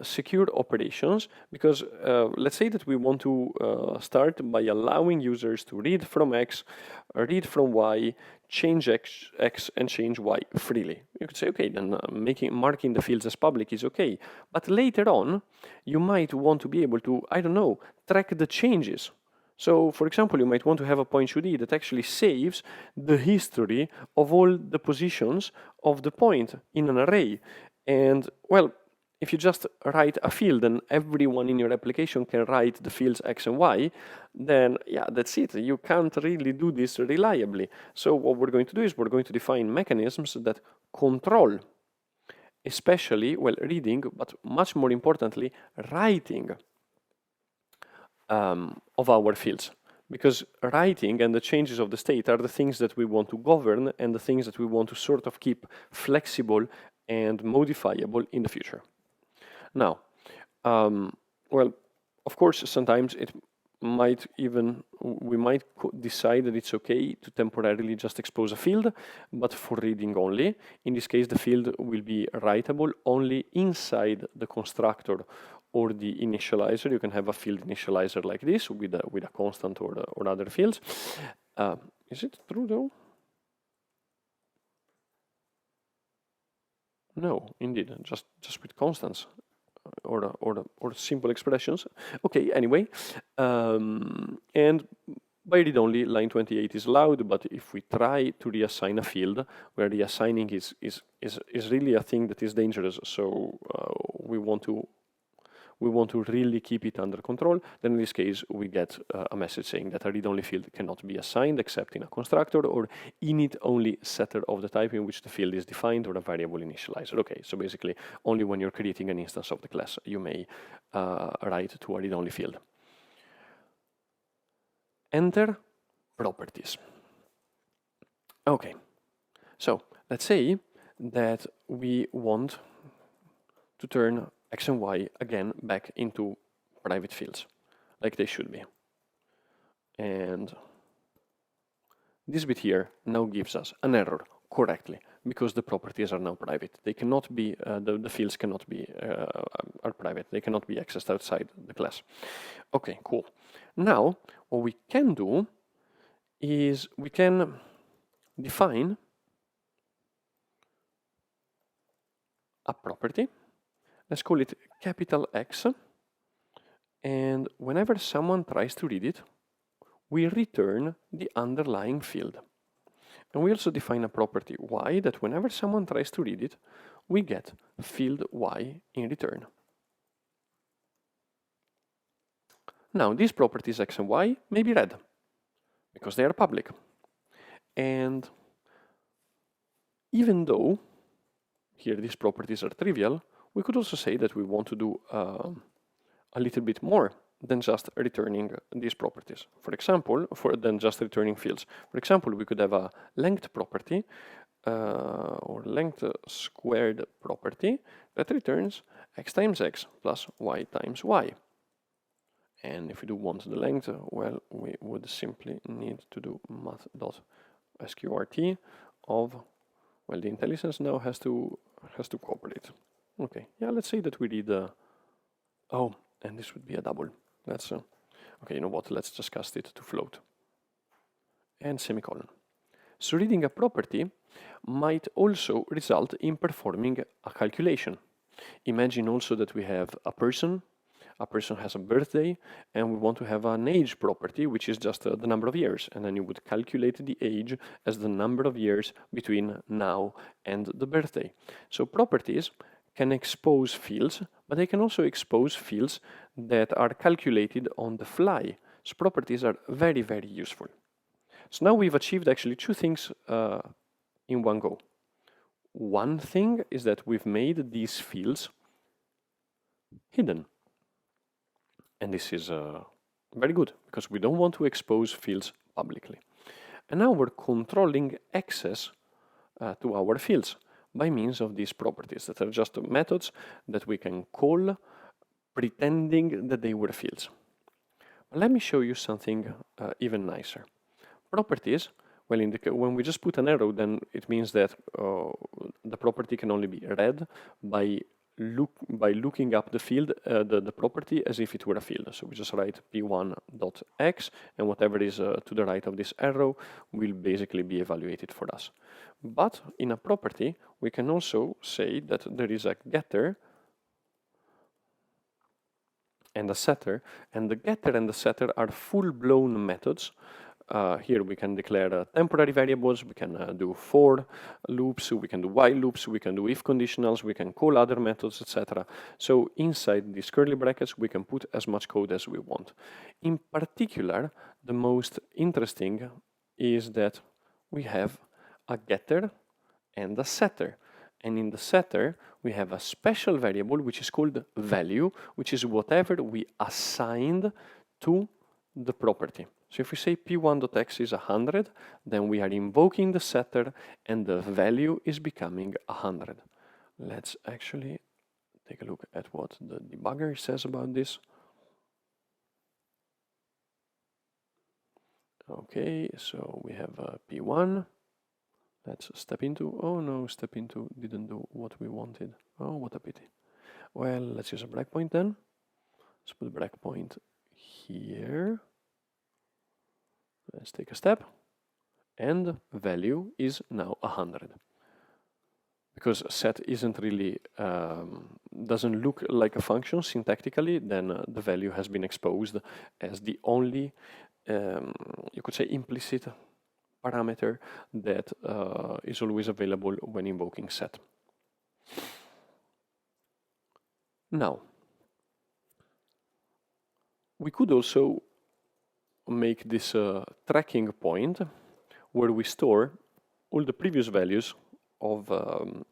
secure operations, because let's say that we want to start by allowing users to read from X, read from Y, change X and change Y freely. You could say, okay, then marking the fields as public is okay, but later on you might want to be able to, I don't know, track the changes. So, for example, you might want to have a point should that actually saves the history of all the positions of the point in an array. And, well, if you just write a field and everyone in your application can write the fields X and Y, then, yeah, that's it. You can't really do this reliably. So what we're going to do is we're going to define mechanisms that control, especially, well, reading, but much more importantly, writing of our fields, because writing and the changes of the state are the things that we want to govern and the things that we want to sort of keep flexible and modifiable in the future. Now, well, of course, sometimes it might even, we might decide that it's okay to temporarily just expose a field, but for reading only. In this case, the field will be writable only inside the constructor or the initializer. You can have a field initializer like this with a constant or other fields. Is it true though? No, indeed, just with constants or simple expressions. Okay, anyway, and by read only, line 28 is allowed, but if we try to reassign a field, where reassigning is really a thing that is dangerous, so we want to really keep it under control, then in this case we get a message saying that a read-only field cannot be assigned except in a constructor or init-only setter of the type in which the field is defined or a variable initializer. Okay, so basically only when you're creating an instance of the class you may write to a read-only field. Enter properties. Okay, so let's say that we want to turn X and Y again back into private fields, like they should be. And this bit here now gives us an error correctly, because the properties are now private. They cannot be, the fields cannot be, are private. They cannot be accessed outside the class. Okay, cool. Now, what we can do is we can define a property. Let's call it capital X, and whenever someone tries to read it, we return the underlying field. And we also define a property Y that whenever someone tries to read it, we get field Y in return. Now, these properties X and Y may be read, because they are public. And even though here these properties are trivial, we could also say that we want to do a little bit more than just returning these properties. For example, than just returning fields. For example, we could have a length property or length squared property that returns x times x plus y times y. And if we do want the length, well, we would simply need to do math.sqrt of, well, the IntelliSense now has to cooperate. Okay, yeah, let's say that we read oh, and this would be a double. That's okay, you know what, let's just cast it to float. And semicolon. So reading a property might also result in performing a calculation. Imagine also that we have a person a person has a birthday, and we want to have an age property, which is just the number of years. And then you would calculate the age as the number of years between now and the birthday. So properties can expose fields, but they can also expose fields that are calculated on the fly. So properties are very, very useful. So now we've achieved actually two things in one go. One thing is that we've made these fields hidden. And this is very good, because we don't want to expose fields publicly. And now we're controlling access to our fields by means of these properties that are just methods that we can call pretending that they were fields. Let me show you something even nicer. Properties, well, when we just put an arrow, then it means that the property can only be read by looking up the field, the property, as if it were a field. So we just write p1.x, and whatever is to the right of this arrow will basically be evaluated for us. But in a property, we can also say that there is a getter and a setter, and the getter and the setter are full-blown methods. Here we can declare temporary variables, we can do for loops, we can do while loops, we can do if conditionals, we can call other methods, etc. So inside these curly brackets we can put as much code as we want. In particular, the most interesting is that we have a getter and a setter. And in the setter, we have a special variable which is called value, which is whatever we assigned to the property. So if we say p1.x is 100, then we are invoking the setter and the value is becoming 100. Let's actually take a look at what the debugger says about this. Okay, so we have p1. Let's step into, oh no, step into didn't do what we wanted. Oh, what a pity. Well, let's use a breakpoint then. Let's put a breakpoint here. Let's take a step, and value is now 100. Because set isn't really, doesn't look like a function syntactically, then the value has been exposed as the only, you could say, implicit parameter that is always available when invoking set. Now, we could also make this tracking point where we store all the previous values of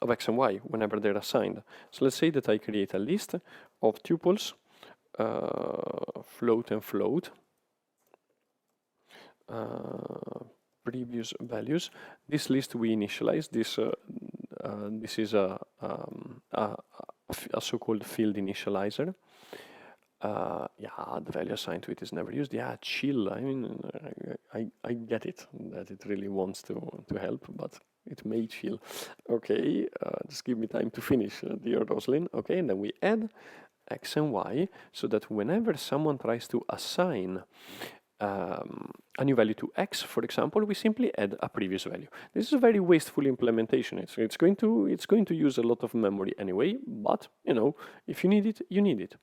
x and y whenever they're assigned. So let's say that I create a list of tuples, float and float, previous values. This list we initialize. This is a so-called field initializer. Yeah, the value assigned to it is never used. Yeah, chill. I mean, I get it, that it really wants to help, but it may chill. Okay, just give me time to finish, dear Roslyn. Okay, and then we add x and y, so that whenever someone tries to assign a new value to x, for example, we simply add a previous value. This is a very wasteful implementation. It's going to use a lot of memory anyway, but you know, if you need it, you need it.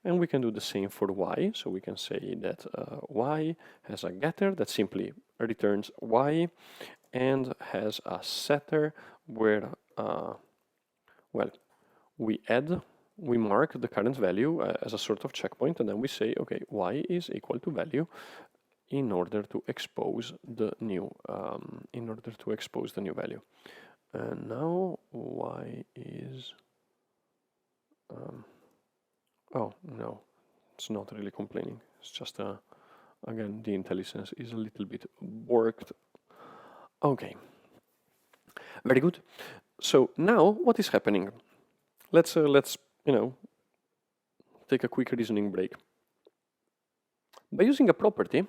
And we can do the same for y. So we can say that y has a getter that simply returns y, and has a setter where well, we mark the current value as a sort of checkpoint, and then we say, okay, y is equal to value, in order to expose the new value. And now y is oh no, it's not really complaining. It's just again, the IntelliSense is a little bit borked. Okay, very good. So now what is happening? Let's you know, take a quick reasoning break. By using a property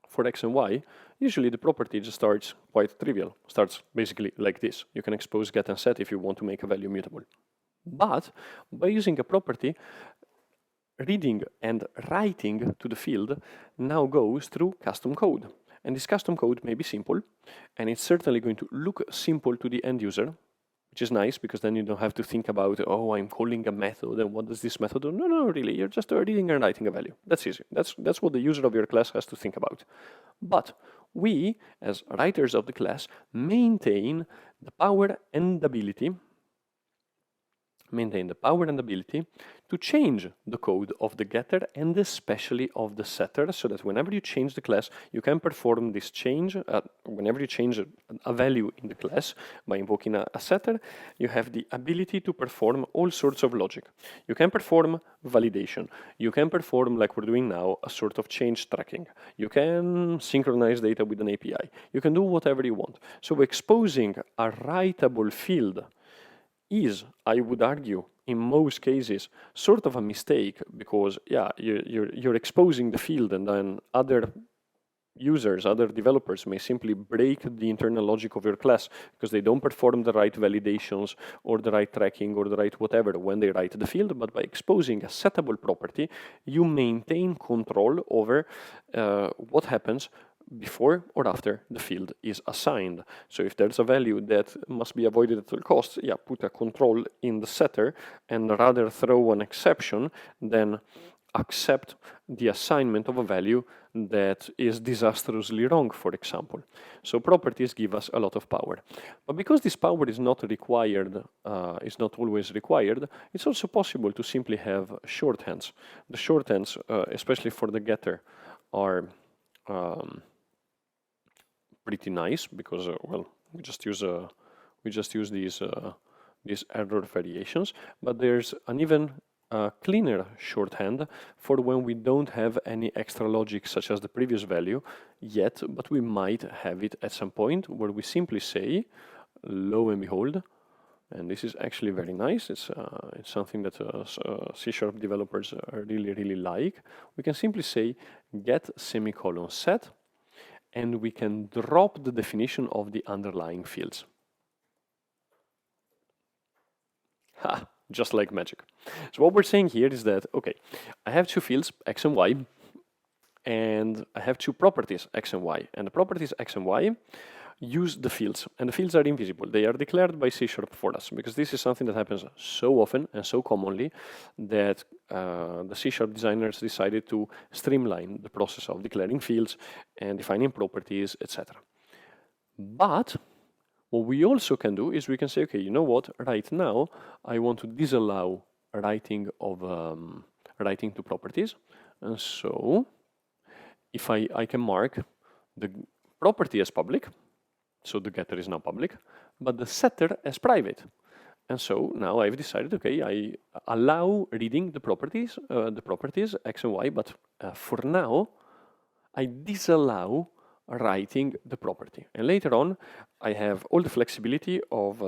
for x and y, usually the property just starts quite trivial. Starts basically like this. You can expose get and set if you want to make a value mutable. But by using a property, reading and writing to the field now goes through custom code. And this custom code may be simple, and it's certainly going to look simple to the end user, which is nice because then you don't have to think about, oh, I'm calling a method and what does this method do? No, no, really, you're just reading and writing a value. That's easy. That's what the user of your class has to think about. But we, as writers of the class, maintain the power and ability to change the code of the getter and especially of the setter, so that whenever you change the class, you can perform this change. Whenever you change a value in the class by invoking a setter, you have the ability to perform all sorts of logic. You can perform validation. You can perform, like we're doing now, a sort of change tracking. You can synchronize data with an API. You can do whatever you want. So exposing a writable field is, I would argue, in most cases, sort of a mistake, because yeah, you're exposing the field, and then other users, other developers may simply break the internal logic of your class because they don't perform the right validations or the right tracking or the right whatever when they write the field. But by exposing a settable property, you maintain control over what happens before or after the field is assigned. So if there's a value that must be avoided at all costs, yeah, put a control in the setter and rather throw an exception than accept the assignment of a value that is disastrously wrong, for example. So properties give us a lot of power. But because this power is not required, is not always required, it's also possible to simply have shorthands. The shorthands, especially for the getter, are pretty nice because well, we just use these error variations. But there's an even cleaner shorthand for when we don't have any extra logic such as the previous value yet, but we might have it at some point, where we simply say, lo and behold, and this is actually very nice. It's something that C# developers really like. We can simply say get semicolon set, and we can drop the definition of the underlying fields. Ha! Just like magic. So what we're saying here is that, okay, I have two fields, x and y, and I have two properties, x and y. And the properties x and y use the fields, and the fields are invisible. They are declared by C# for us, because this is something that happens so often and so commonly that the C# designers decided to streamline the process of declaring fields and defining properties, etc. But what we also can do is we can say, okay, you know what? Right now, I want to disallow writing to properties, and so if I can mark the property as public, so the getter is now public, but the setter as private. And so now I've decided, okay, I allow reading the properties x and y, but for now, I disallow writing the property. And later on, I have all the flexibility of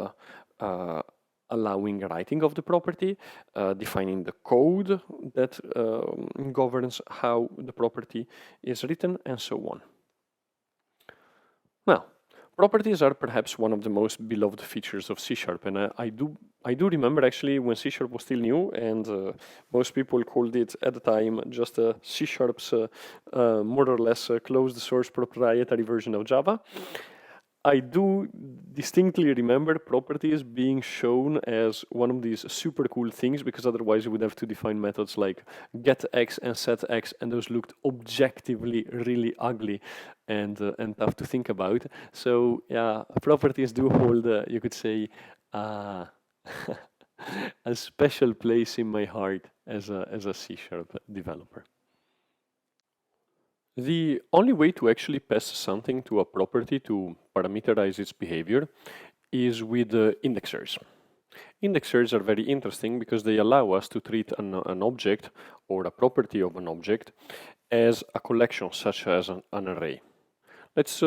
allowing writing of the property, defining the code that governs how the property is written, and so on. Now, properties are perhaps one of the most beloved features of C#, and I do remember actually when C# was still new, and most people called it at the time just C#'s more or less closed source proprietary version of Java. I do distinctly remember properties being shown as one of these super cool things, because otherwise you would have to define methods like getX and setX, and those looked objectively really ugly and tough to think about. So yeah, properties do hold, you could say, a special place in my heart as a C# developer. The only way to actually pass something to a property to parameterize its behavior is with indexers. Indexers are very interesting because they allow us to treat an object or a property of an object as a collection, such as an array. Let's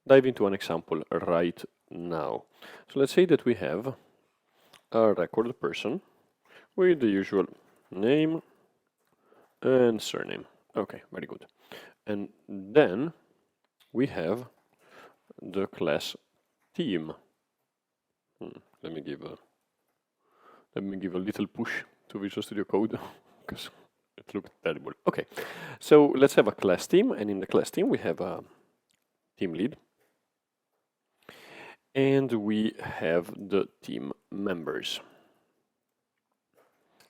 dive into an example right now. So let's say that we have a record person with the usual name and surname. Okay, very good. And then we have the class team. Let me give a little push to Visual Studio Code because it looked terrible. Okay, so let's have a class team, and in the class team we have a team lead. and we have the team members.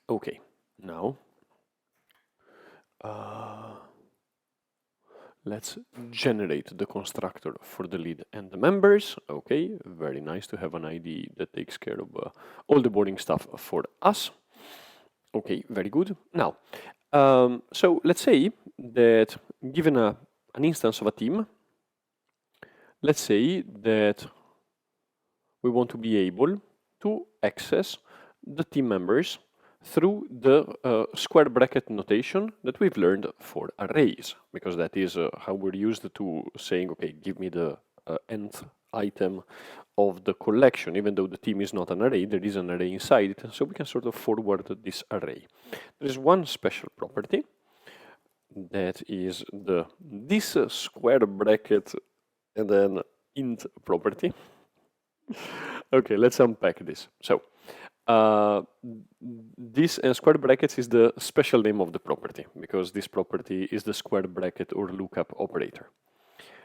Okay, now let's generate the constructor for the lead and the members. Okay, very nice to have an ID that takes care of all the boring stuff for us. Okay, very good. Now, so let's say that given an instance of a team, let's say that we want to be able to access the team members through the square bracket notation that we've learned for arrays, because that is how we're used to saying, okay, give me the nth item of the collection. Even though the team is not an array, there is an array inside it, so we can sort of forward this array. There is one special property that is this square bracket and then int property. Okay, let's unpack this. So this square brackets is the special name of the property, because this property is the square bracket or lookup operator.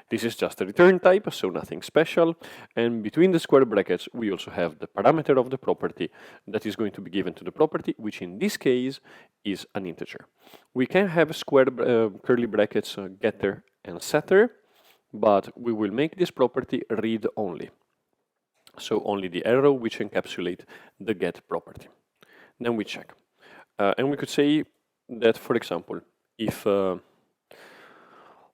This is just a return type, so nothing special. And between the square brackets, we also have the parameter of the property that is going to be given to the property, which in this case is an integer. We can have square curly brackets getter and setter, but we will make this property read only. So only the arrow which encapsulate the get property. Then we check. And we could say that, for example, if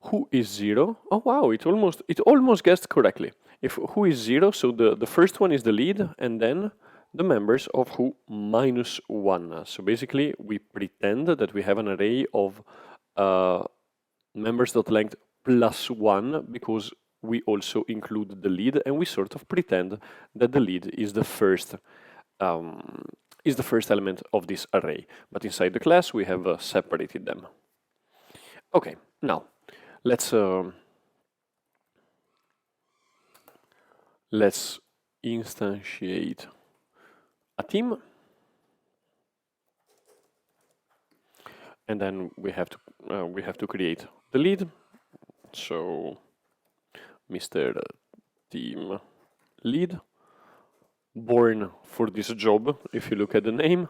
who is 0, oh wow, it almost guessed correctly. If who is 0, so the first one is the lead, and then the members of who minus 1. So basically, we pretend that we have an array of members.length plus 1, because we also include the lead, and we sort of pretend that the lead is the first element of this array. But inside the class, we have separated them. Okay, now let's instantiate a team, and then we have to create the lead. So Mr. Team Lead, born for this job, if you look at the name.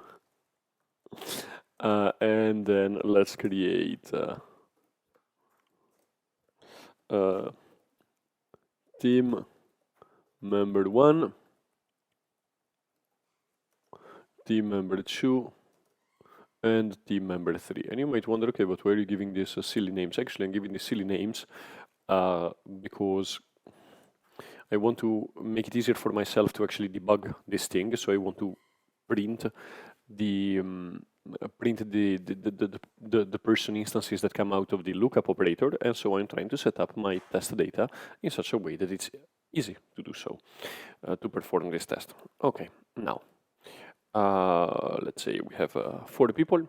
And then let's create team member 1, team member 2, and team member 3. And you might wonder, okay, but why are you giving these silly names? Actually, I'm giving these silly names because I want to make it easier for myself to actually debug this thing. So I want to print the person instances that come out of the lookup operator, and so I'm trying to set up my test data in such a way that it's easy to do so, to perform this test. Okay, now let's say we have 4 people,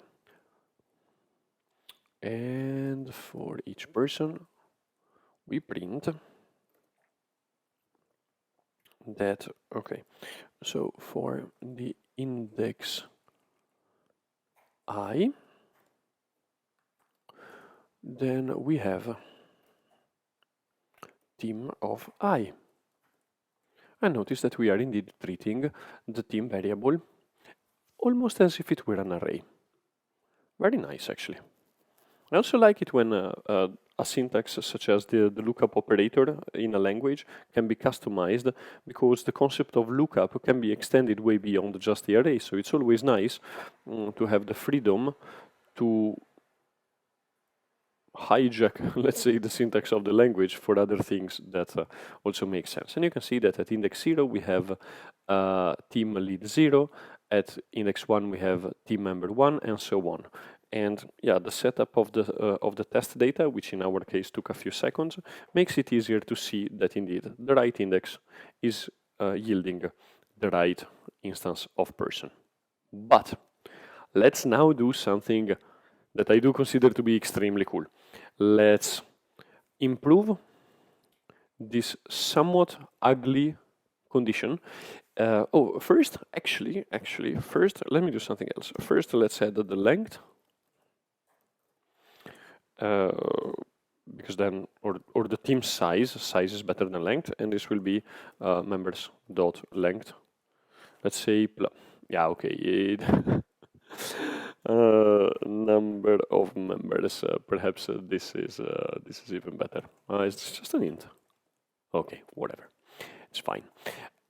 and for each person we print that, okay, so for the index I, then we have team of I. And notice that we are indeed treating the team variable almost as if it were an array. Very nice, actually. I also like it when a syntax such as the lookup operator in a language can be customized, because the concept of lookup can be extended way beyond just the array. So it's always nice to have the freedom to hijack, let's say, the syntax of the language for other things that also make sense. And you can see that at index 0 we have team lead 0, at index 1 we have team member 1, and so on. And yeah, the setup of the test data, which in our case took a few seconds, makes it easier to see that indeed the right index is yielding the right instance of person. But let's now do something that I do consider to be extremely cool. Let's improve this somewhat ugly condition. First, first, let me do something else. First, let's add the length. because then, or the team size is better than length, and this will be members dot length. Let's say, yeah, okay, number of members. Perhaps this is even better. It's just an int. Okay, whatever, it's fine.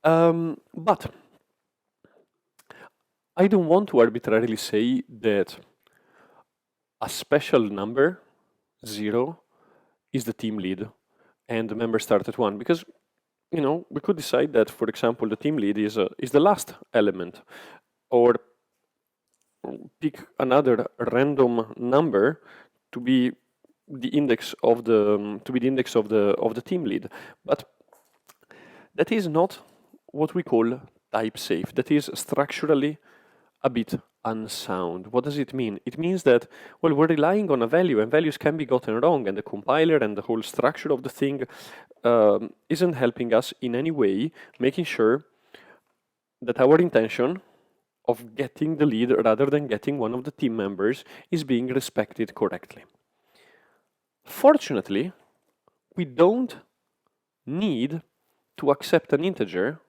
But I don't want to arbitrarily say that a special number 0 is the team lead and the member start at 1, because we could decide that, for example, the team lead is the last element, or pick another random number to be the index of the team lead. But that is not what we call type safe. That is structurally a bit unsound. What does it mean? It means that, well, we're relying on a value, and values can be gotten wrong, and the compiler and the whole structure of the thing isn't helping us in any way, making sure that our intention of getting the lead rather than getting one of the team members is being respected correctly. Fortunately, we don't need to accept an integer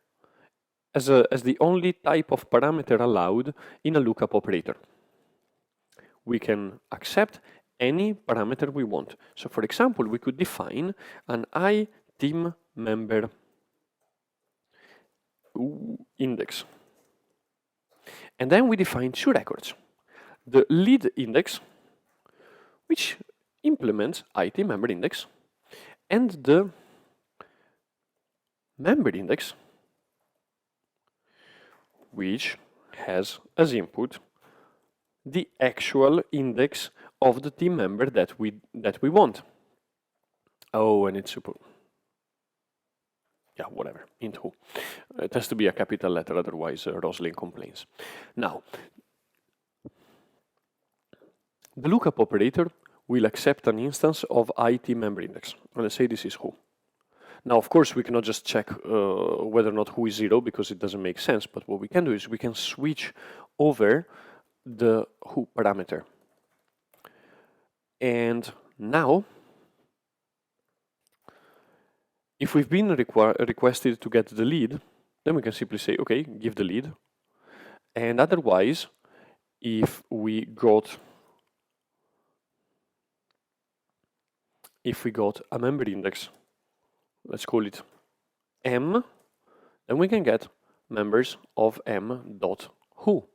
as the only type of parameter allowed in a lookup operator. We can accept any parameter we want. So for example, we could define an I team member index. And then we define two records. The lead index, which implements I team member index, and the member index, which has as input the actual index of the team member that we want. Oh, and it's super. Yeah, whatever, int who. It has to be a capital letter, otherwise Roslyn complains. Now, the lookup operator will accept an instance of IT member index. And let's say this is who. Now, of course, we cannot just check whether or not who is 0, because it doesn't make sense. But what we can do is we can switch over the who parameter. And now, if we've been requested to get the lead, then we can simply say, okay, give the lead. And otherwise, if we got a member index, let's call it M, then we can get members of M dot who.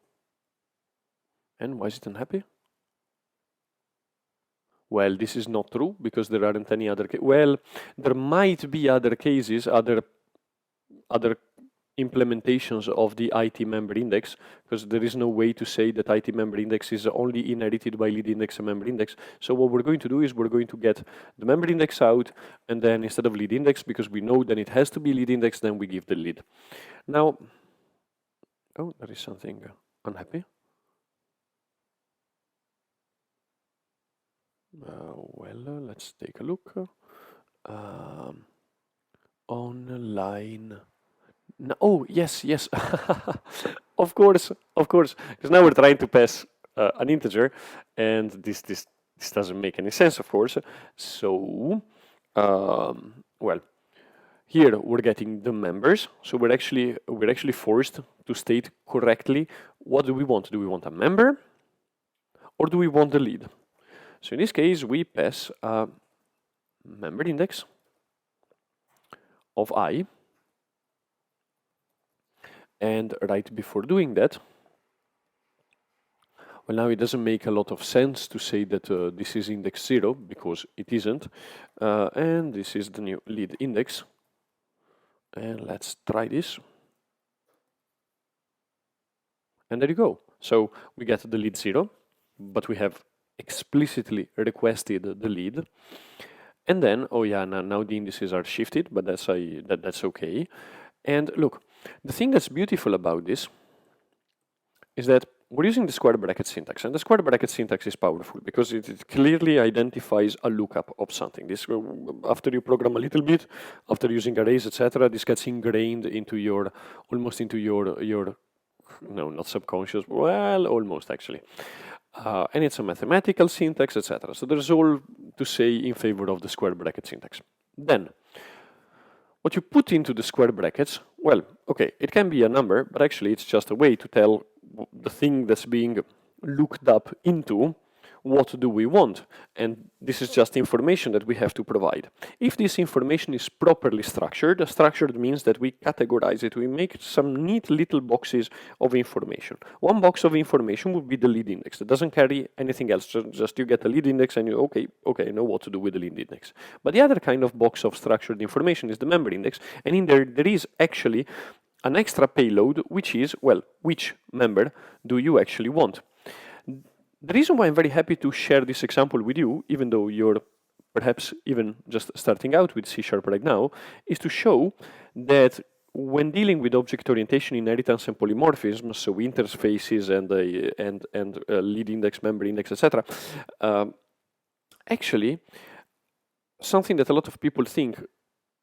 And why is it unhappy? Well, this is not true, because there aren't any other cases. Well, there might be other cases, other implementations of the IT member index, because there is no way to say that IT member index is only inherited by lead index and member index. So what we're going to do is we're going to get the member index out, and then instead of lead index, because we know that it has to be lead index, then we give the lead. Now, oh, there is something unhappy. Well, let's take a look. Online. No, oh, yes. Of course. Because now we're trying to pass an integer, and this doesn't make any sense, of course. So, well, here we're getting the members. So we're actually forced to state correctly, what do we want? Do we want a member, or do we want the lead? So in this case, we pass a member index of I, and right before doing that, well, now it doesn't make a lot of sense to say that this is index 0, because it isn't, and this is the new lead index, and let's try this, and there you go. So we get the lead 0, but we have explicitly requested the lead, and then, oh yeah, now the indices are shifted, but that's okay. And look, the thing that's beautiful about this is that we're using the square bracket syntax, and the square bracket syntax is powerful because it clearly identifies a lookup of something. This, after you program a little bit, after using arrays, etc., this gets ingrained into almost into your no, not subconscious, well, almost actually. and it's a mathematical syntax, etc. So there's all to say in favor of the square bracket syntax. Then, what you put into the square brackets, well, okay, it can be a number, but actually it's just a way to tell the thing that's being looked up into what do we want, and this is just information that we have to provide. If this information is properly structured, structured means that we categorize it, we make some neat little boxes of information. One box of information would be the lead index. That doesn't carry anything else, just you get a lead index and you, okay, I know what to do with the lead index. But the other kind of box of structured information is the member index, and in there is actually an extra payload, which is, well, which member do you actually want? The reason why I'm very happy to share this example with you, even though you're perhaps even just starting out with C# right now, is to show that when dealing with object orientation, inheritance, and polymorphism, so interfaces and lead index, member index, etc., actually, something that a lot of people think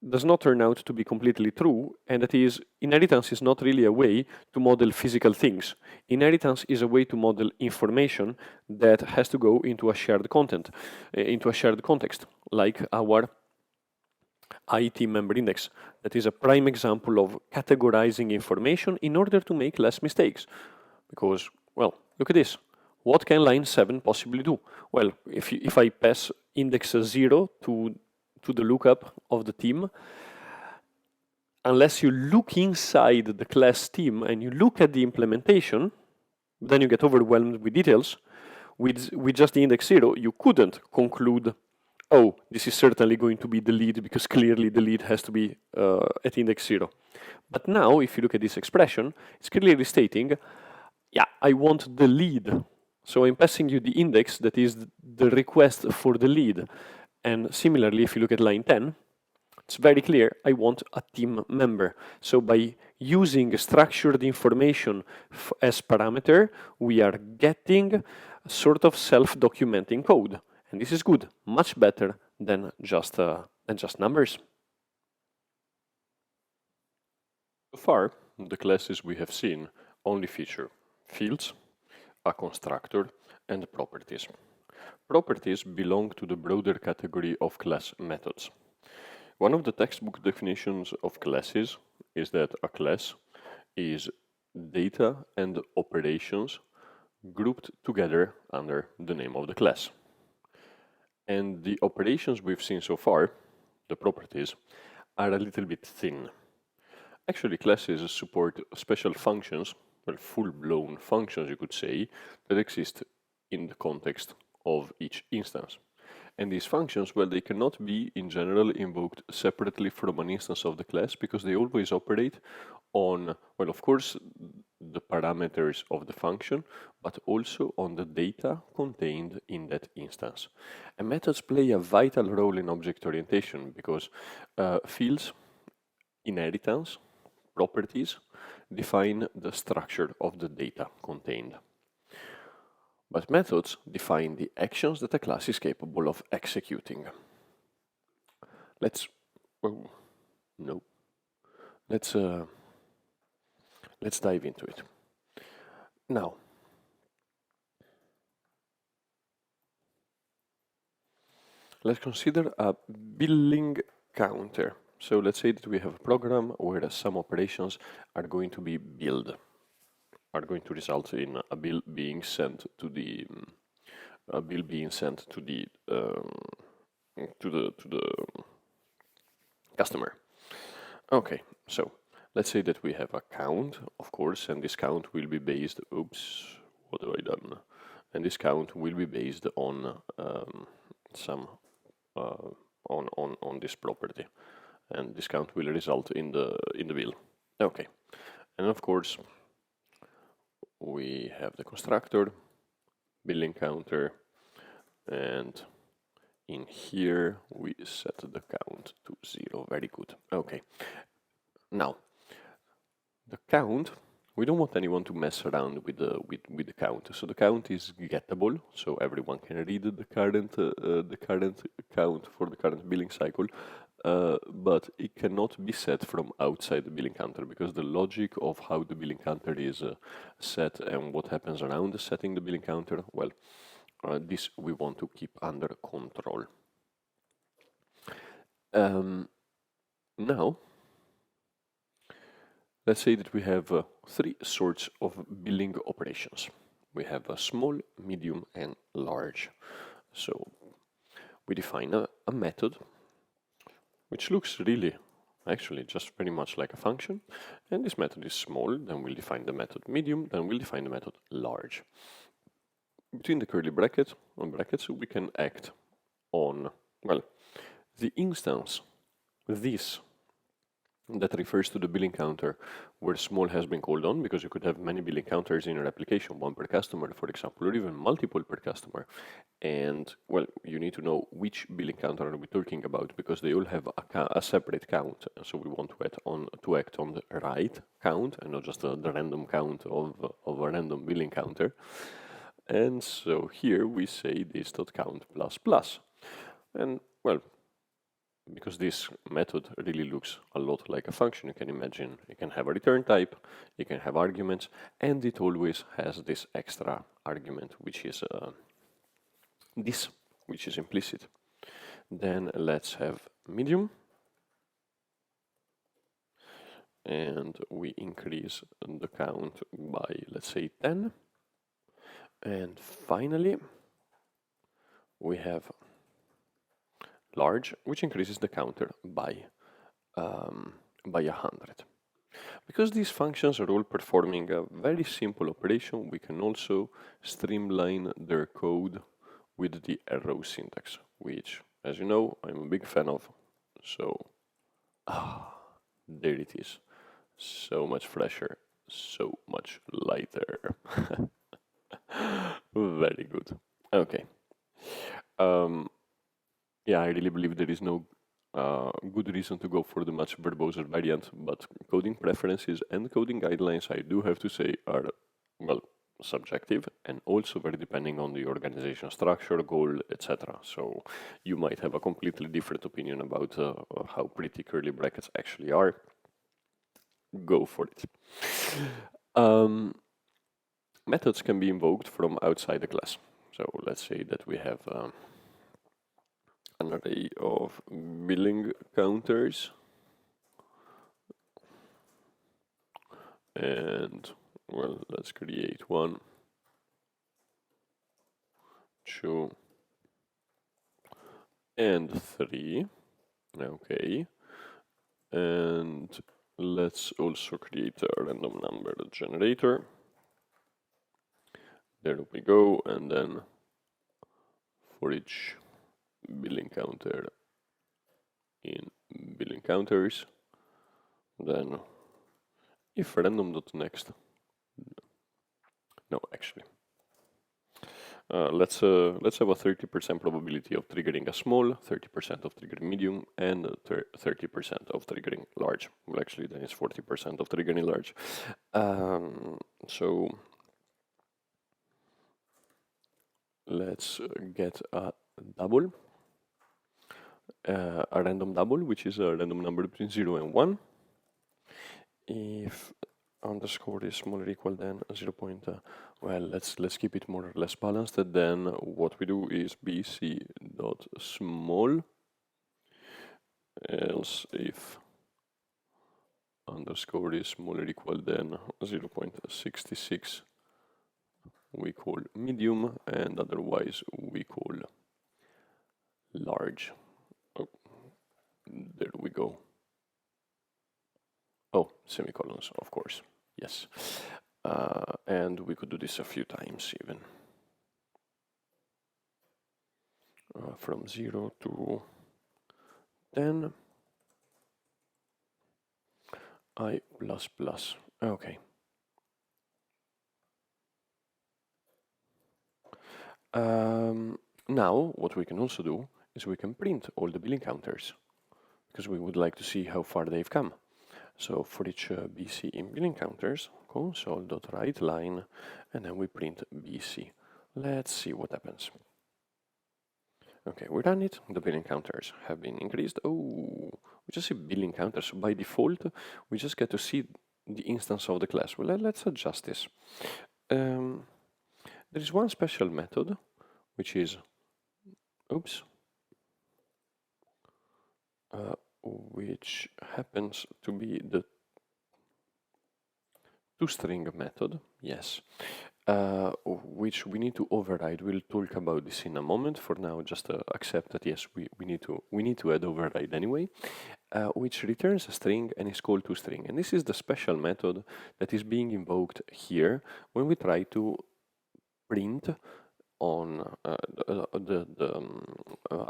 does not turn out to be completely true, and that is, inheritance is not really a way to model physical things. Inheritance is a way to model information that has to go into a shared content, into a shared context, like our IT member index. That is a prime example of categorizing information in order to make less mistakes. Because, well, look at this. What can line 7 possibly do? Well, if I pass index 0 to the lookup of the team, unless you look inside the class team and you look at the implementation, then you get overwhelmed with details. With just the index 0, you couldn't conclude, oh, this is certainly going to be the lead because clearly the lead has to be at index 0. But now, if you look at this expression, it's clearly stating, yeah, I want the lead. So I'm passing you the index that is the request for the lead. And similarly, if you look at line 10, it's very clear, I want a team member. So by using structured information as parameter, we are getting a sort of self-documenting code. And this is good, much better than just numbers. So far, the classes we have seen only feature fields, a constructor, and properties. Properties belong to the broader category of class methods. One of the textbook definitions of classes is that a class is data and operations grouped together under the name of the class. And the operations we've seen so far, the properties, are a little bit thin. Actually, classes support special functions, well, full-blown functions, you could say, that exist in the context of each instance. And these functions, well, they cannot be in general invoked separately from an instance of the class because they always operate on, well, of course, the parameters of the function, but also on the data contained in that instance. And methods play a vital role in object orientation because fields, inheritance, properties define the structure of the data contained. But methods define the actions that a class is capable of executing. Let's dive into it. Now, let's consider a billing counter. So let's say that we have a program where some operations are going to be billed, are going to result in a bill being sent to the customer. Okay, so let's say that we have a count, of course, and this count will be based. Oops, what have I done? And this count will be based on on this property, and this count will result in the bill. Okay, and of course we have the constructor, billing counter, and in here we set the count to 0. Very good. Okay. Now, the count, we don't want anyone to mess around with the count. So the count is gettable, so everyone can read the current count for the current billing cycle. but it cannot be set from outside the billing counter, because the logic of how the billing counter is set and what happens around setting the billing counter, well, this we want to keep under control. Now, let's say that we have three sorts of billing operations. We have a small, medium, and large. So we define a method which looks really actually just pretty much like a function, and this method is small, then we'll define the method medium, then we'll define the method large. Between the curly brackets, we can act on, well, the instance, this that refers to the billing counter where small has been called on, because you could have many billing counters in your application, one per customer, for example, or even multiple per customer. And, well, you need to know which billing counter are we talking about, because they all have a separate count. So we want to act on the right count and not just the random count of a random billing counter. And so here we say this.count++. And, well, because this method really looks a lot like a function, you can imagine it can have a return type, it can have arguments, and it always has this extra argument, which is this, which is implicit. Then let's have medium, and we increase the count by, let's say, 10. And finally, we have large, which increases the counter by 100. Because these functions are all performing a very simple operation, we can also streamline their code with the arrow syntax, which, as you know, I'm a big fan of. So, there it is. So much fresher, so much lighter. Very good. Okay. Yeah, I really believe there is no good reason to go for the much verboser variant, but coding preferences and coding guidelines, I do have to say, are, well, subjective and also very depending on the organization structure, goal, etc. So you might have a completely different opinion about how pretty curly brackets actually are. Go for it. Methods can be invoked from outside the class. So let's say that we have an array of billing counters, and, well, let's create 1, 2, and 3. Okay, and let's also create a random number generator. There we go, and then for each billing counter in billing counters, then if random.next, no, actually, let's have a 30% probability of triggering a small, 30% of triggering medium, and 30% of triggering large. Well, actually, then it's 40% of triggering large. So let's get a double, a random double, which is a random number between 0 and 1. If underscore is smaller or equal than 0. Well, let's keep it more or less balanced. Then what we do is bc.small, else if underscore is smaller or equal than 0.66, we call medium, and otherwise we call large. Oh, there we go. Oh, semicolons, of course, yes. And we could do this a few times even. From 0 to 10, I++, okay. Now, what we can also do is we can print all the billing counters, because we would like to see how far they've come. So for each BC in billing counters, console.writeLine, and then we print BC. Let's see what happens. Okay, we run it. The billing counters have been increased. Oh, we just see billing counters. So by default, we just get to see the instance of the class. Well, let's adjust this. There is one special method, which is, oops, which happens to be the toString method, yes, which we need to override. We'll talk about this in a moment. For now, just accept that yes, we need to add override anyway, which returns a string and is called toString. And this is the special method that is being invoked here when we try to print on a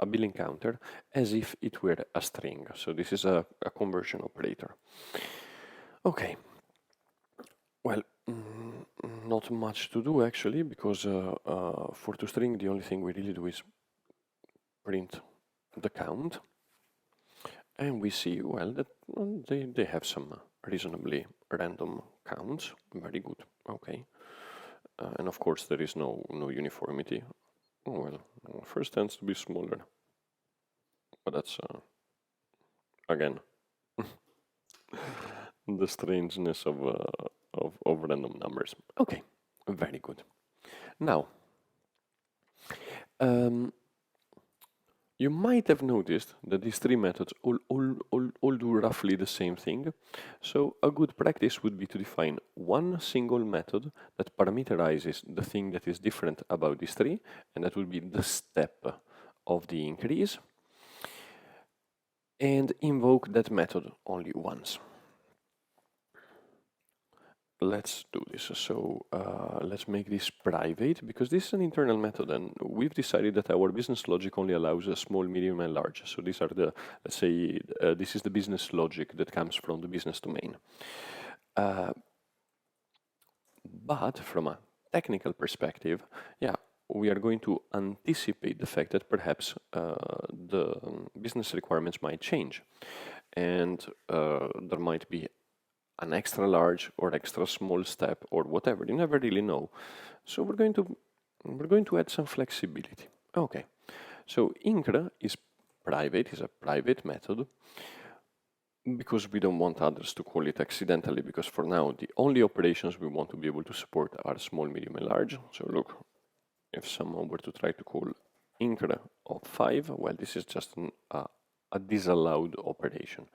billing counter as if it were a string. So this is a conversion operator. Okay. Well, not much to do actually, because for toString the only thing we really do is print the count, and we see, well, that they have some reasonably random counts. Very good. Okay. And of course there is no uniformity. Oh, well, first tends to be smaller, but that's again the strangeness of random numbers. Okay, very good. Now, you might have noticed that these three methods all do roughly the same thing. So a good practice would be to define one single method that parameterizes the thing that is different about these three, and that would be the step of the increase, and invoke that method only once. Let's do this. So let's make this private, because this is an internal method, and we've decided that our business logic only allows a small, medium, and large. So these are the, let's say, this is the business logic that comes from the business domain. But from a technical perspective, yeah, we are going to anticipate the fact that perhaps the business requirements might change, and there might be an extra large or extra small step or whatever. You never really know. So we're going to add some flexibility. Okay. So incre is private, is a private method, because we don't want others to call it accidentally, because for now the only operations we want to be able to support are small, medium, and large. So look, if someone were to try to call incre of 5, well, this is just a disallowed operation.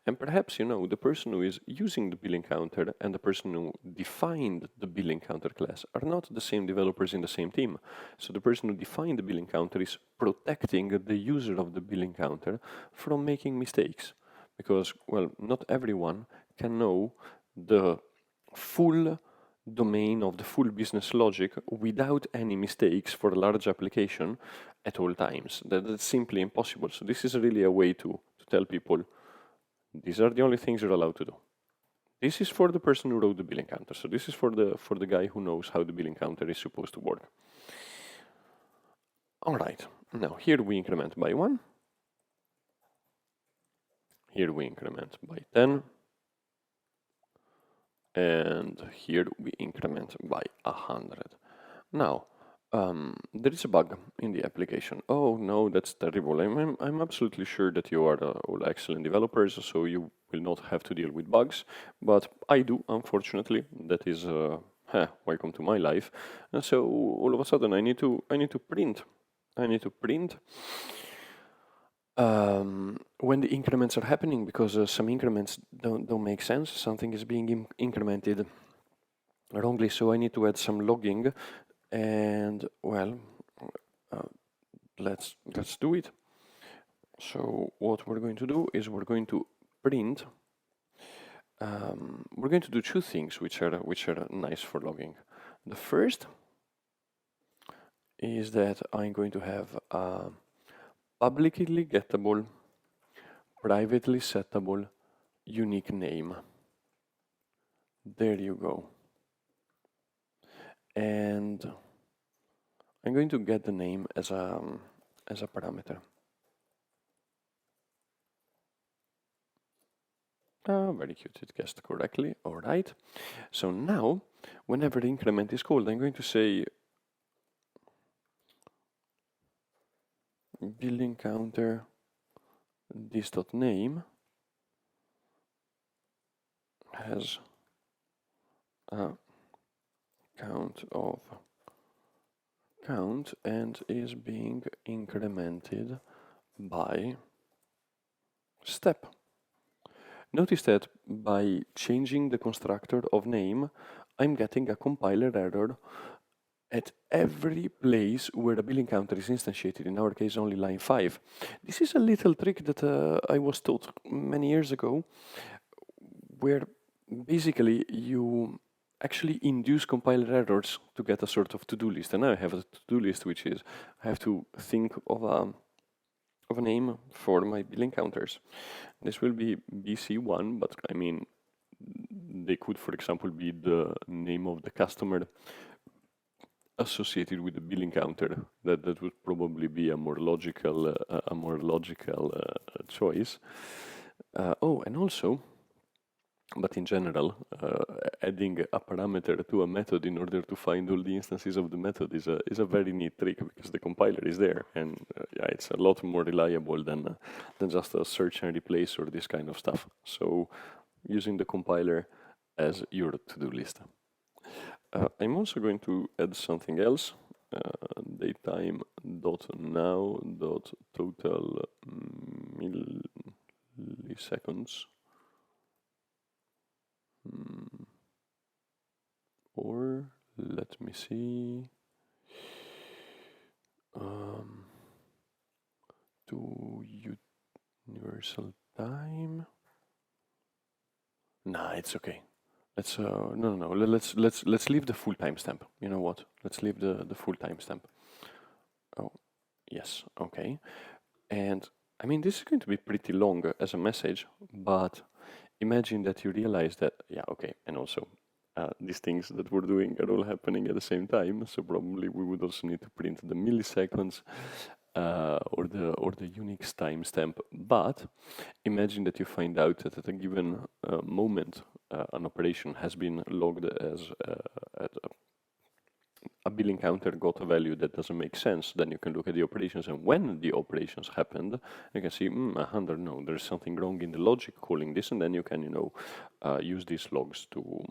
And perhaps, you know, the person who is using the billing counter and the person who defined the billing counter class are not the same developers in the same team. So the person who defined the billing counter is protecting the user of the billing counter from making mistakes. Because, well, not everyone can know the full domain of the full business logic without any mistakes for a large application at all times. That's simply impossible. So this is really a way to tell people, these are the only things you're allowed to do. This is for the person who wrote the billing counter. So this is for the guy who knows how the billing counter is supposed to work. All right. Now here we increment by 1. Here we increment by 10. And here we increment by 100. Now, there is a bug in the application. Oh no, that's terrible. I'm absolutely sure that you are all excellent developers, so you will not have to deal with bugs, but I do, unfortunately. That is, welcome to my life. And so all of a sudden I need to print. When the increments are happening, because some increments don't make sense, something is being incremented wrongly, so I need to add some logging, and well, let's do it. So what we're going to do is we're going to print. We're going to do two things which are nice for logging. The first is that I'm going to have a publicly gettable, privately settable, unique name. There you go. And I'm going to get the name as a parameter. Very cute, it guessed correctly. All right. So now, whenever the increment is called, I'm going to say, building counter this.name has a count and is being incremented by step. Notice that by changing the constructor of name, I'm getting a compiler error at every place where the building counter is instantiated, in our case only line 5. This is a little trick that I was taught many years ago, where basically you actually induce compiler errors to get a sort of to-do list. And now I have a to-do list, which is I have to think of a name for my building counters. This will be BC1, but I mean, they could, for example, be the name of the customer associated with the billing counter. That would probably be a more logical choice. Oh, and also, but in general, adding a parameter to a method in order to find all the instances of the method is a very neat trick, because the compiler is there, and yeah, it's a lot more reliable than just a search and replace or this kind of stuff. So using the compiler as your to-do list. I'm also going to add something else. Datetime.now.total milliseconds. Or let me see. To universal time. Nah, it's okay. Let's no. Let's leave the full timestamp. You know what? Let's leave the full timestamp. Oh, yes. Okay. And I mean, this is going to be pretty long as a message, but imagine that you realize that, yeah, okay, and also these things that we're doing are all happening at the same time, so probably we would also need to print the milliseconds or the Unix timestamp. But imagine that you find out that at a given moment an operation has been logged as a billing counter got a value that doesn't make sense. Then you can look at the operations, and when the operations happened, you can see 100. No, there's something wrong in the logic calling this, and then you can use these logs to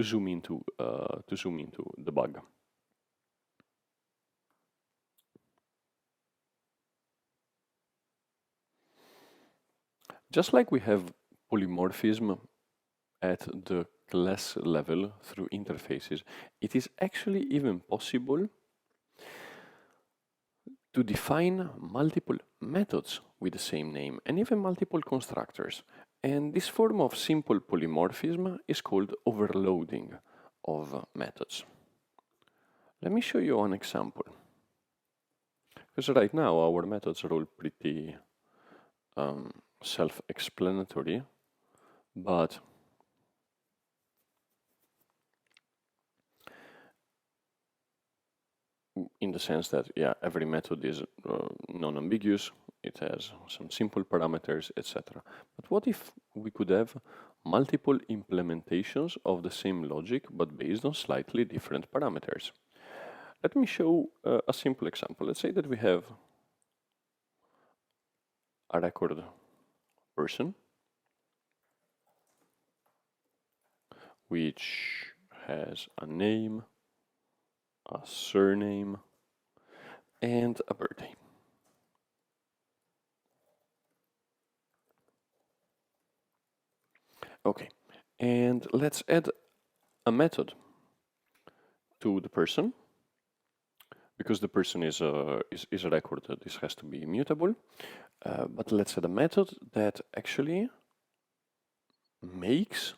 zoom into the bug. Just like we have polymorphism at the class level through interfaces, it is actually even possible to define multiple methods with the same name and even multiple constructors. And this form of simple polymorphism is called overloading of methods. Let me show you an example. Because right now our methods are all pretty self-explanatory, but in the sense that, yeah, every method is non-ambiguous, it has some simple parameters, etc. But what if we could have multiple implementations of the same logic, but based on slightly different parameters? Let me show a simple example. Let's say that we have a record person, which has a name, a surname, and a birthday. Okay, and let's add a method to the person, because the person is a record. This has to be immutable. But let's add a method that actually makes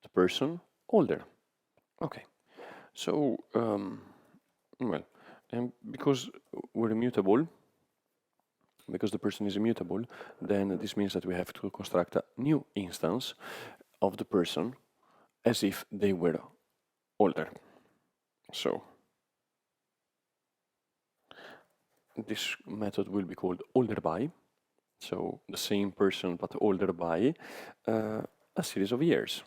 the person older. Okay, so well, and because we're immutable, because the person is immutable, then this means that we have to construct a new instance of the person as if they were older. So this method will be called older by, so the same person but older by a series of years.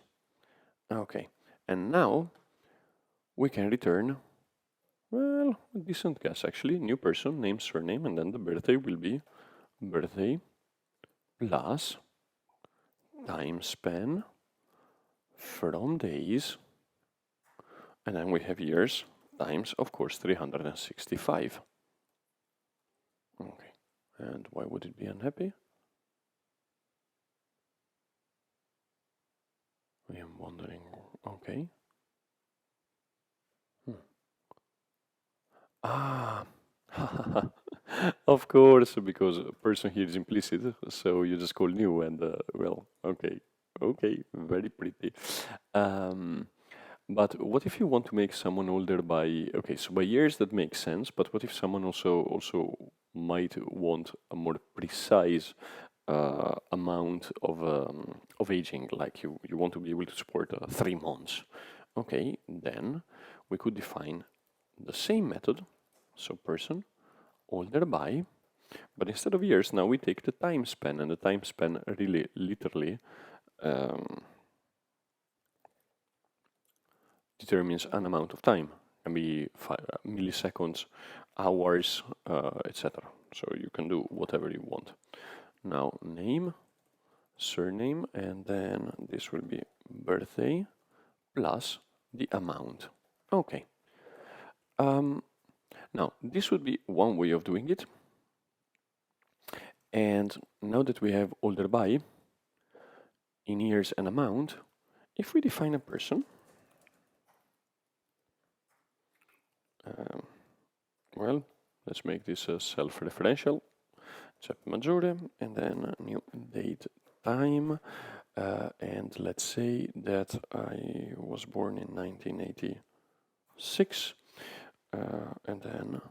Okay, and now we can return Well, a decent guess actually. New person, name, surname, and then the birthday will be birthday plus time span from days, and then we have years times, of course, 365. Okay, and why would it be unhappy? I am wondering, okay. Ah, of course, because a person here is implicit, so you just call new and, well, okay, okay, very pretty. Um, but what if you want to make someone older by, okay, so by years that makes sense, but what if someone also might want a more precise amount of aging, like you want to be able to support 3 months. Okay, then we could define the same method, so person older by, but instead of years, now we take the time span, and the time span really literally determines an amount of time. Can be milliseconds, hours, etc. So you can do whatever you want. Now name, surname, and then this will be birthday plus the amount. Okay. Now this would be one way of doing it. And now that we have older by in years and amount, if we define a person, well, let's make this self-referential, Giuseppe Maggiore, and then new date time, and let's say that I was born in 1986, and then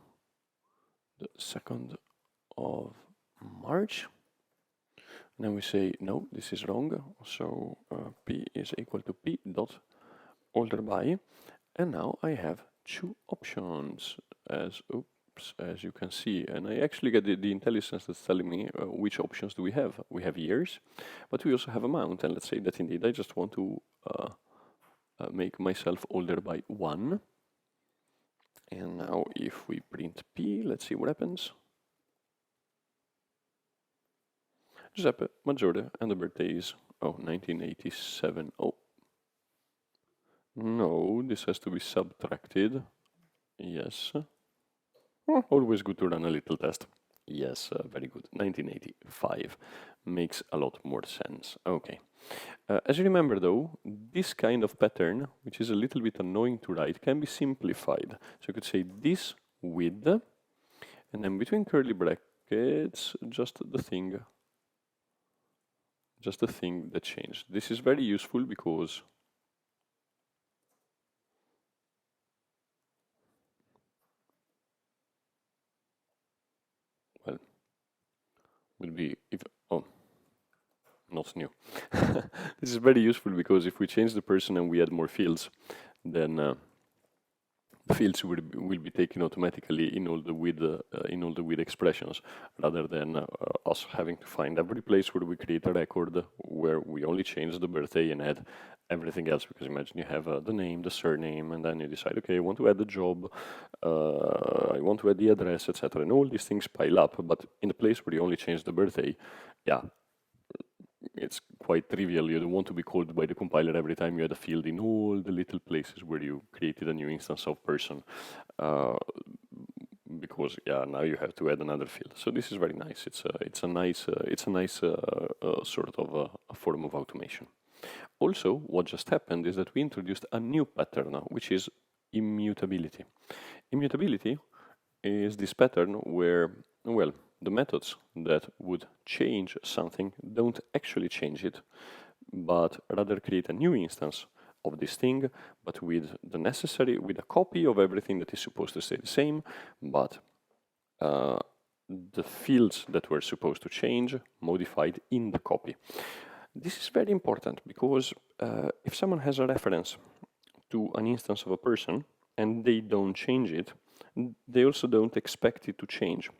the 2nd of March. Then we say, no, this is wrong, so p is equal to p dot older by, and now I have two options as you can see, and I actually get the intelligence that's telling me which options do we have. We have years, but we also have amount, and let's say that indeed I just want to make myself older by 1. And now if we print p, let's see what happens. Giuseppe Maggiore, and the birthday is, 1987. Oh, no, this has to be subtracted. Yes. Oh, always good to run a little test. Yes, very good. 1985 makes a lot more sense. Okay. As you remember though, this kind of pattern, which is a little bit annoying to write, can be simplified. So you could say this with, and then between curly brackets, just the thing that changed. This is very useful because well, will be if not new. This is very useful because if we change the person and we add more fields, then the fields will be taken automatically in all the with expressions, rather than us having to find every place where we create a record where we only change the birthday and add everything else. Because imagine you have the name, the surname, and then you decide, okay, I want to add the job, I want to add the address, etc. And all these things pile up. But in the place where you only change the birthday, yeah, it's quite trivial. You don't want to be called by the compiler every time you add a field in all the little places where you created a new instance of person, because yeah, now you have to add another field. So this is very nice. It's a nice sort of a form of automation. Also, what just happened is that we introduced a new pattern, which is immutability. Immutability is this pattern where, well, the methods that would change something don't actually change it, but rather create a new instance of this thing, but with a copy of everything that is supposed to stay the same, but the fields that were supposed to change modified in the copy. This is very important because if someone has a reference to an instance of a person and they don't change it, they also don't expect it to change.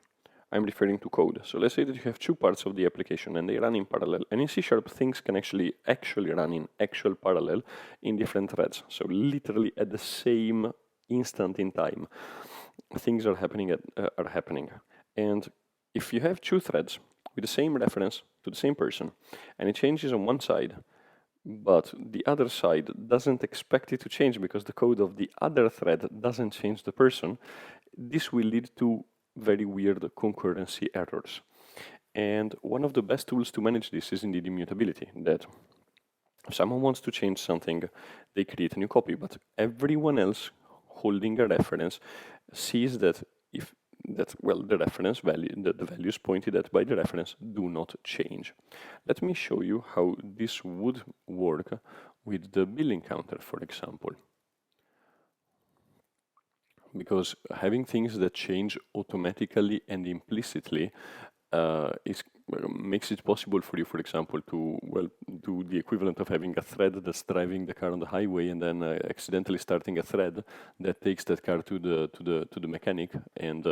I'm referring to code. So let's say that you have two parts of the application and they run in parallel. And in C# things can actually run in actual parallel in different threads. So literally at the same instant in time. Things are happening and if you have two threads with the same reference to the same person and it changes on one side, but the other side doesn't expect it to change because the code of the other thread doesn't change the person, this will lead to very weird concurrency errors. And one of the best tools to manage this is indeed immutability, that if someone wants to change something, they create a new copy, but everyone else holding a reference sees that the reference value, the values pointed at by the reference do not change. Let me show you how this would work with the billing counter, for example. Because having things that change automatically and implicitly makes it possible for you, for example, to do the equivalent of having a thread that's driving the car on the highway and then accidentally starting a thread that takes that car to the mechanic and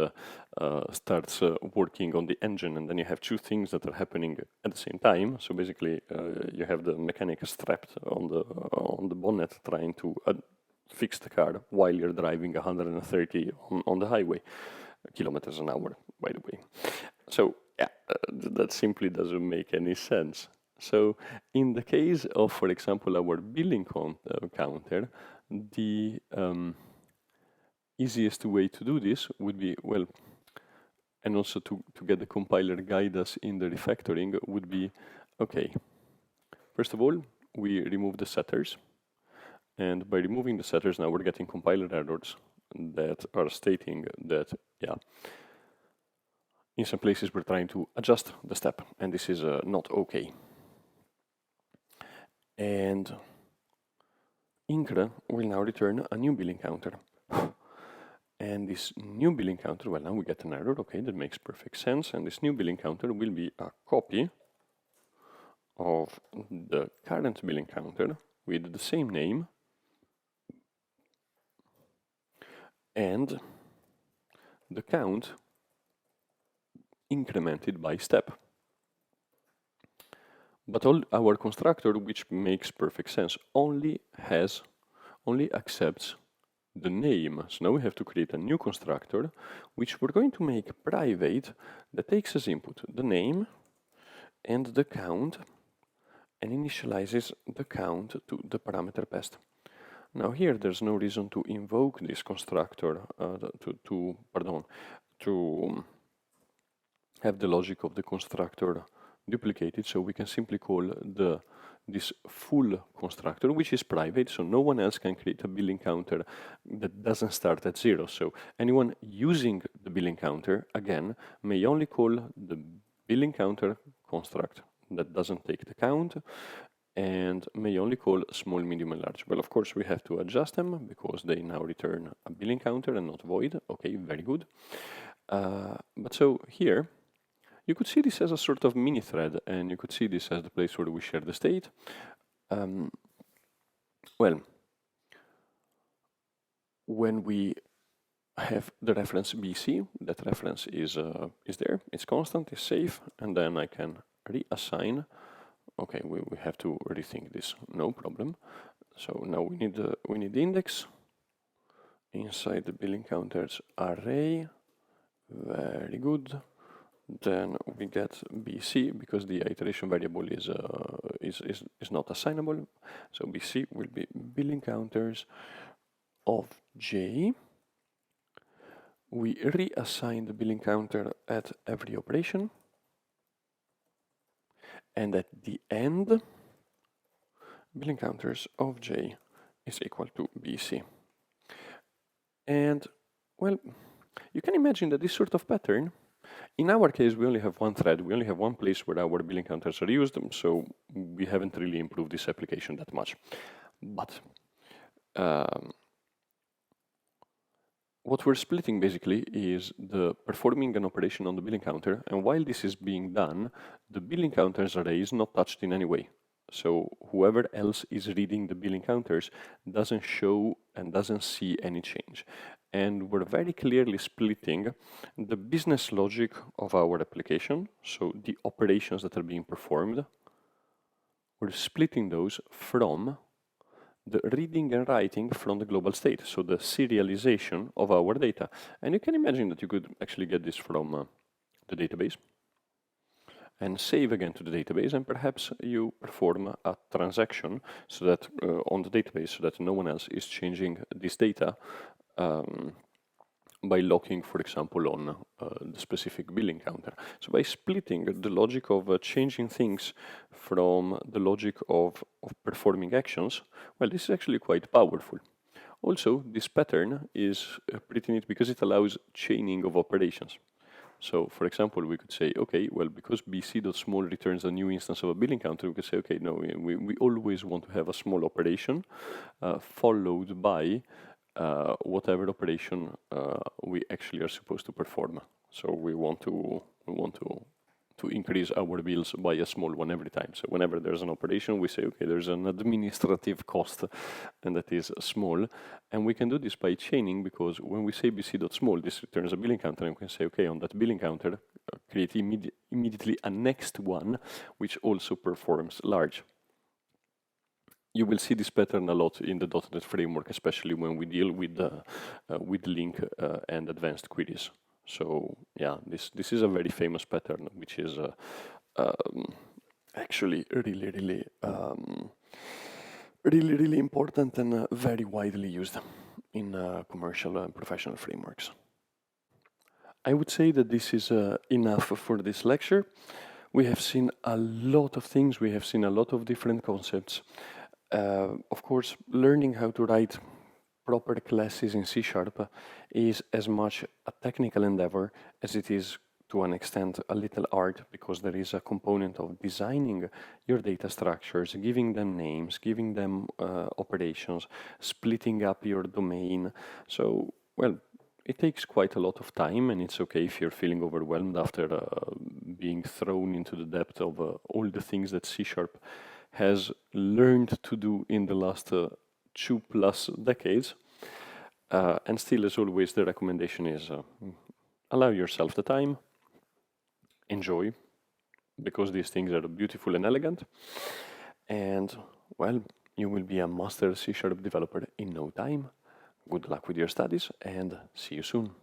starts working on the engine, and then you have two things that are happening at the same time. So basically, you have the mechanic strapped on the bonnet trying to fix the car while you're driving 130 on the highway, kilometers an hour, by the way. So yeah, that simply doesn't make any sense. So in the case of, for example, our billing counter, the easiest way to do this would be, well, and also to get the compiler guide us in the refactoring would be, okay, first of all, we remove the setters. And by removing the setters, now we're getting compiler errors that are stating that, yeah, in some places we're trying to adjust the step, and this is not okay. And incr will now return a new billing counter. And this new billing counter, well, now we get an error, okay, that makes perfect sense. And this new billing counter will be a copy of the current billing counter with the same name and the count incremented by step. But all our constructor, which makes perfect sense, only accepts the name. So now we have to create a new constructor, which we're going to make private, that takes as input the name and the count, and initializes the count to the parameter passed. Now here there's no reason to invoke this constructor to have the logic of the constructor duplicated, so we can simply call this full constructor, which is private, so no one else can create a billing counter that doesn't start at 0. So anyone using the billing counter, again, may only call the billing counter construct that doesn't take the count, and may only call small, medium, and large. Well, of course, we have to adjust them because they now return a billing counter and not void. Okay, very good. But so here, you could see this as a sort of mini thread, and you could see this as the place where we share the state. Well, when we have the reference BC, that reference is there, it's constant, it's safe, and then I can reassign. Okay, we have to rethink this, no problem. So now we need the index inside the billing counters array. Very good. Then we get BC because the iteration variable is not assignable. So BC will be billing counters of J. We reassign the billing counter at every operation. And at the end, billing counters of J is equal to BC. And, well, you can imagine that this sort of pattern, in our case, we only have one thread, we only have one place where our billing counters are used, so we haven't really improved this application that much. But what we're splitting basically is the performing an operation on the billing counter, and while this is being done, the billing counters array is not touched in any way. So whoever else is reading the billing counters doesn't show and doesn't see any change. And we're very clearly splitting the business logic of our application, so the operations that are being performed, we're splitting those from the reading and writing from the global state, so the serialization of our data. And you can imagine that you could actually get this from the database and save again to the database, and perhaps you perform a transaction so that on the database, so that no one else is changing this data by locking, for example, on the specific billing counter. So by splitting the logic of changing things from the logic of performing actions, well, this is actually quite powerful. Also, this pattern is pretty neat because it allows chaining of operations. So, for example, we could say, okay, well, because bc.small returns a new instance of a billing counter, we could say, okay, no, we always want to have a small operation followed by whatever operation we actually are supposed to perform. So we want to increase our bills by a small one every time. So whenever there's an operation, we say, okay, there's an administrative cost, and that is small. And we can do this by chaining, because when we say bc.small, this returns a billing counter, and we can say, okay, on that billing counter, create immediately a next one, which also performs large. You will see this pattern a lot in the .NET framework, especially when we deal with link and advanced queries. So yeah, this is a very famous pattern, which is actually really important and very widely used in commercial and professional frameworks. I would say that this is enough for this lecture. We have seen a lot of things, we have seen a lot of different concepts. Of course, learning how to write proper classes in C# is as much a technical endeavor as it is, to an extent, a little art, because there is a component of designing your data structures, giving them names, giving them operations, splitting up your domain. So, well, it takes quite a lot of time, and it's okay if you're feeling overwhelmed after being thrown into the depth of all the things that C# has learned to do in the last 2+ decades. And still, as always, the recommendation is allow yourself the time, enjoy, because these things are beautiful and elegant, and, well, you will be a master C# developer in no time. Good luck with your studies, and see you soon.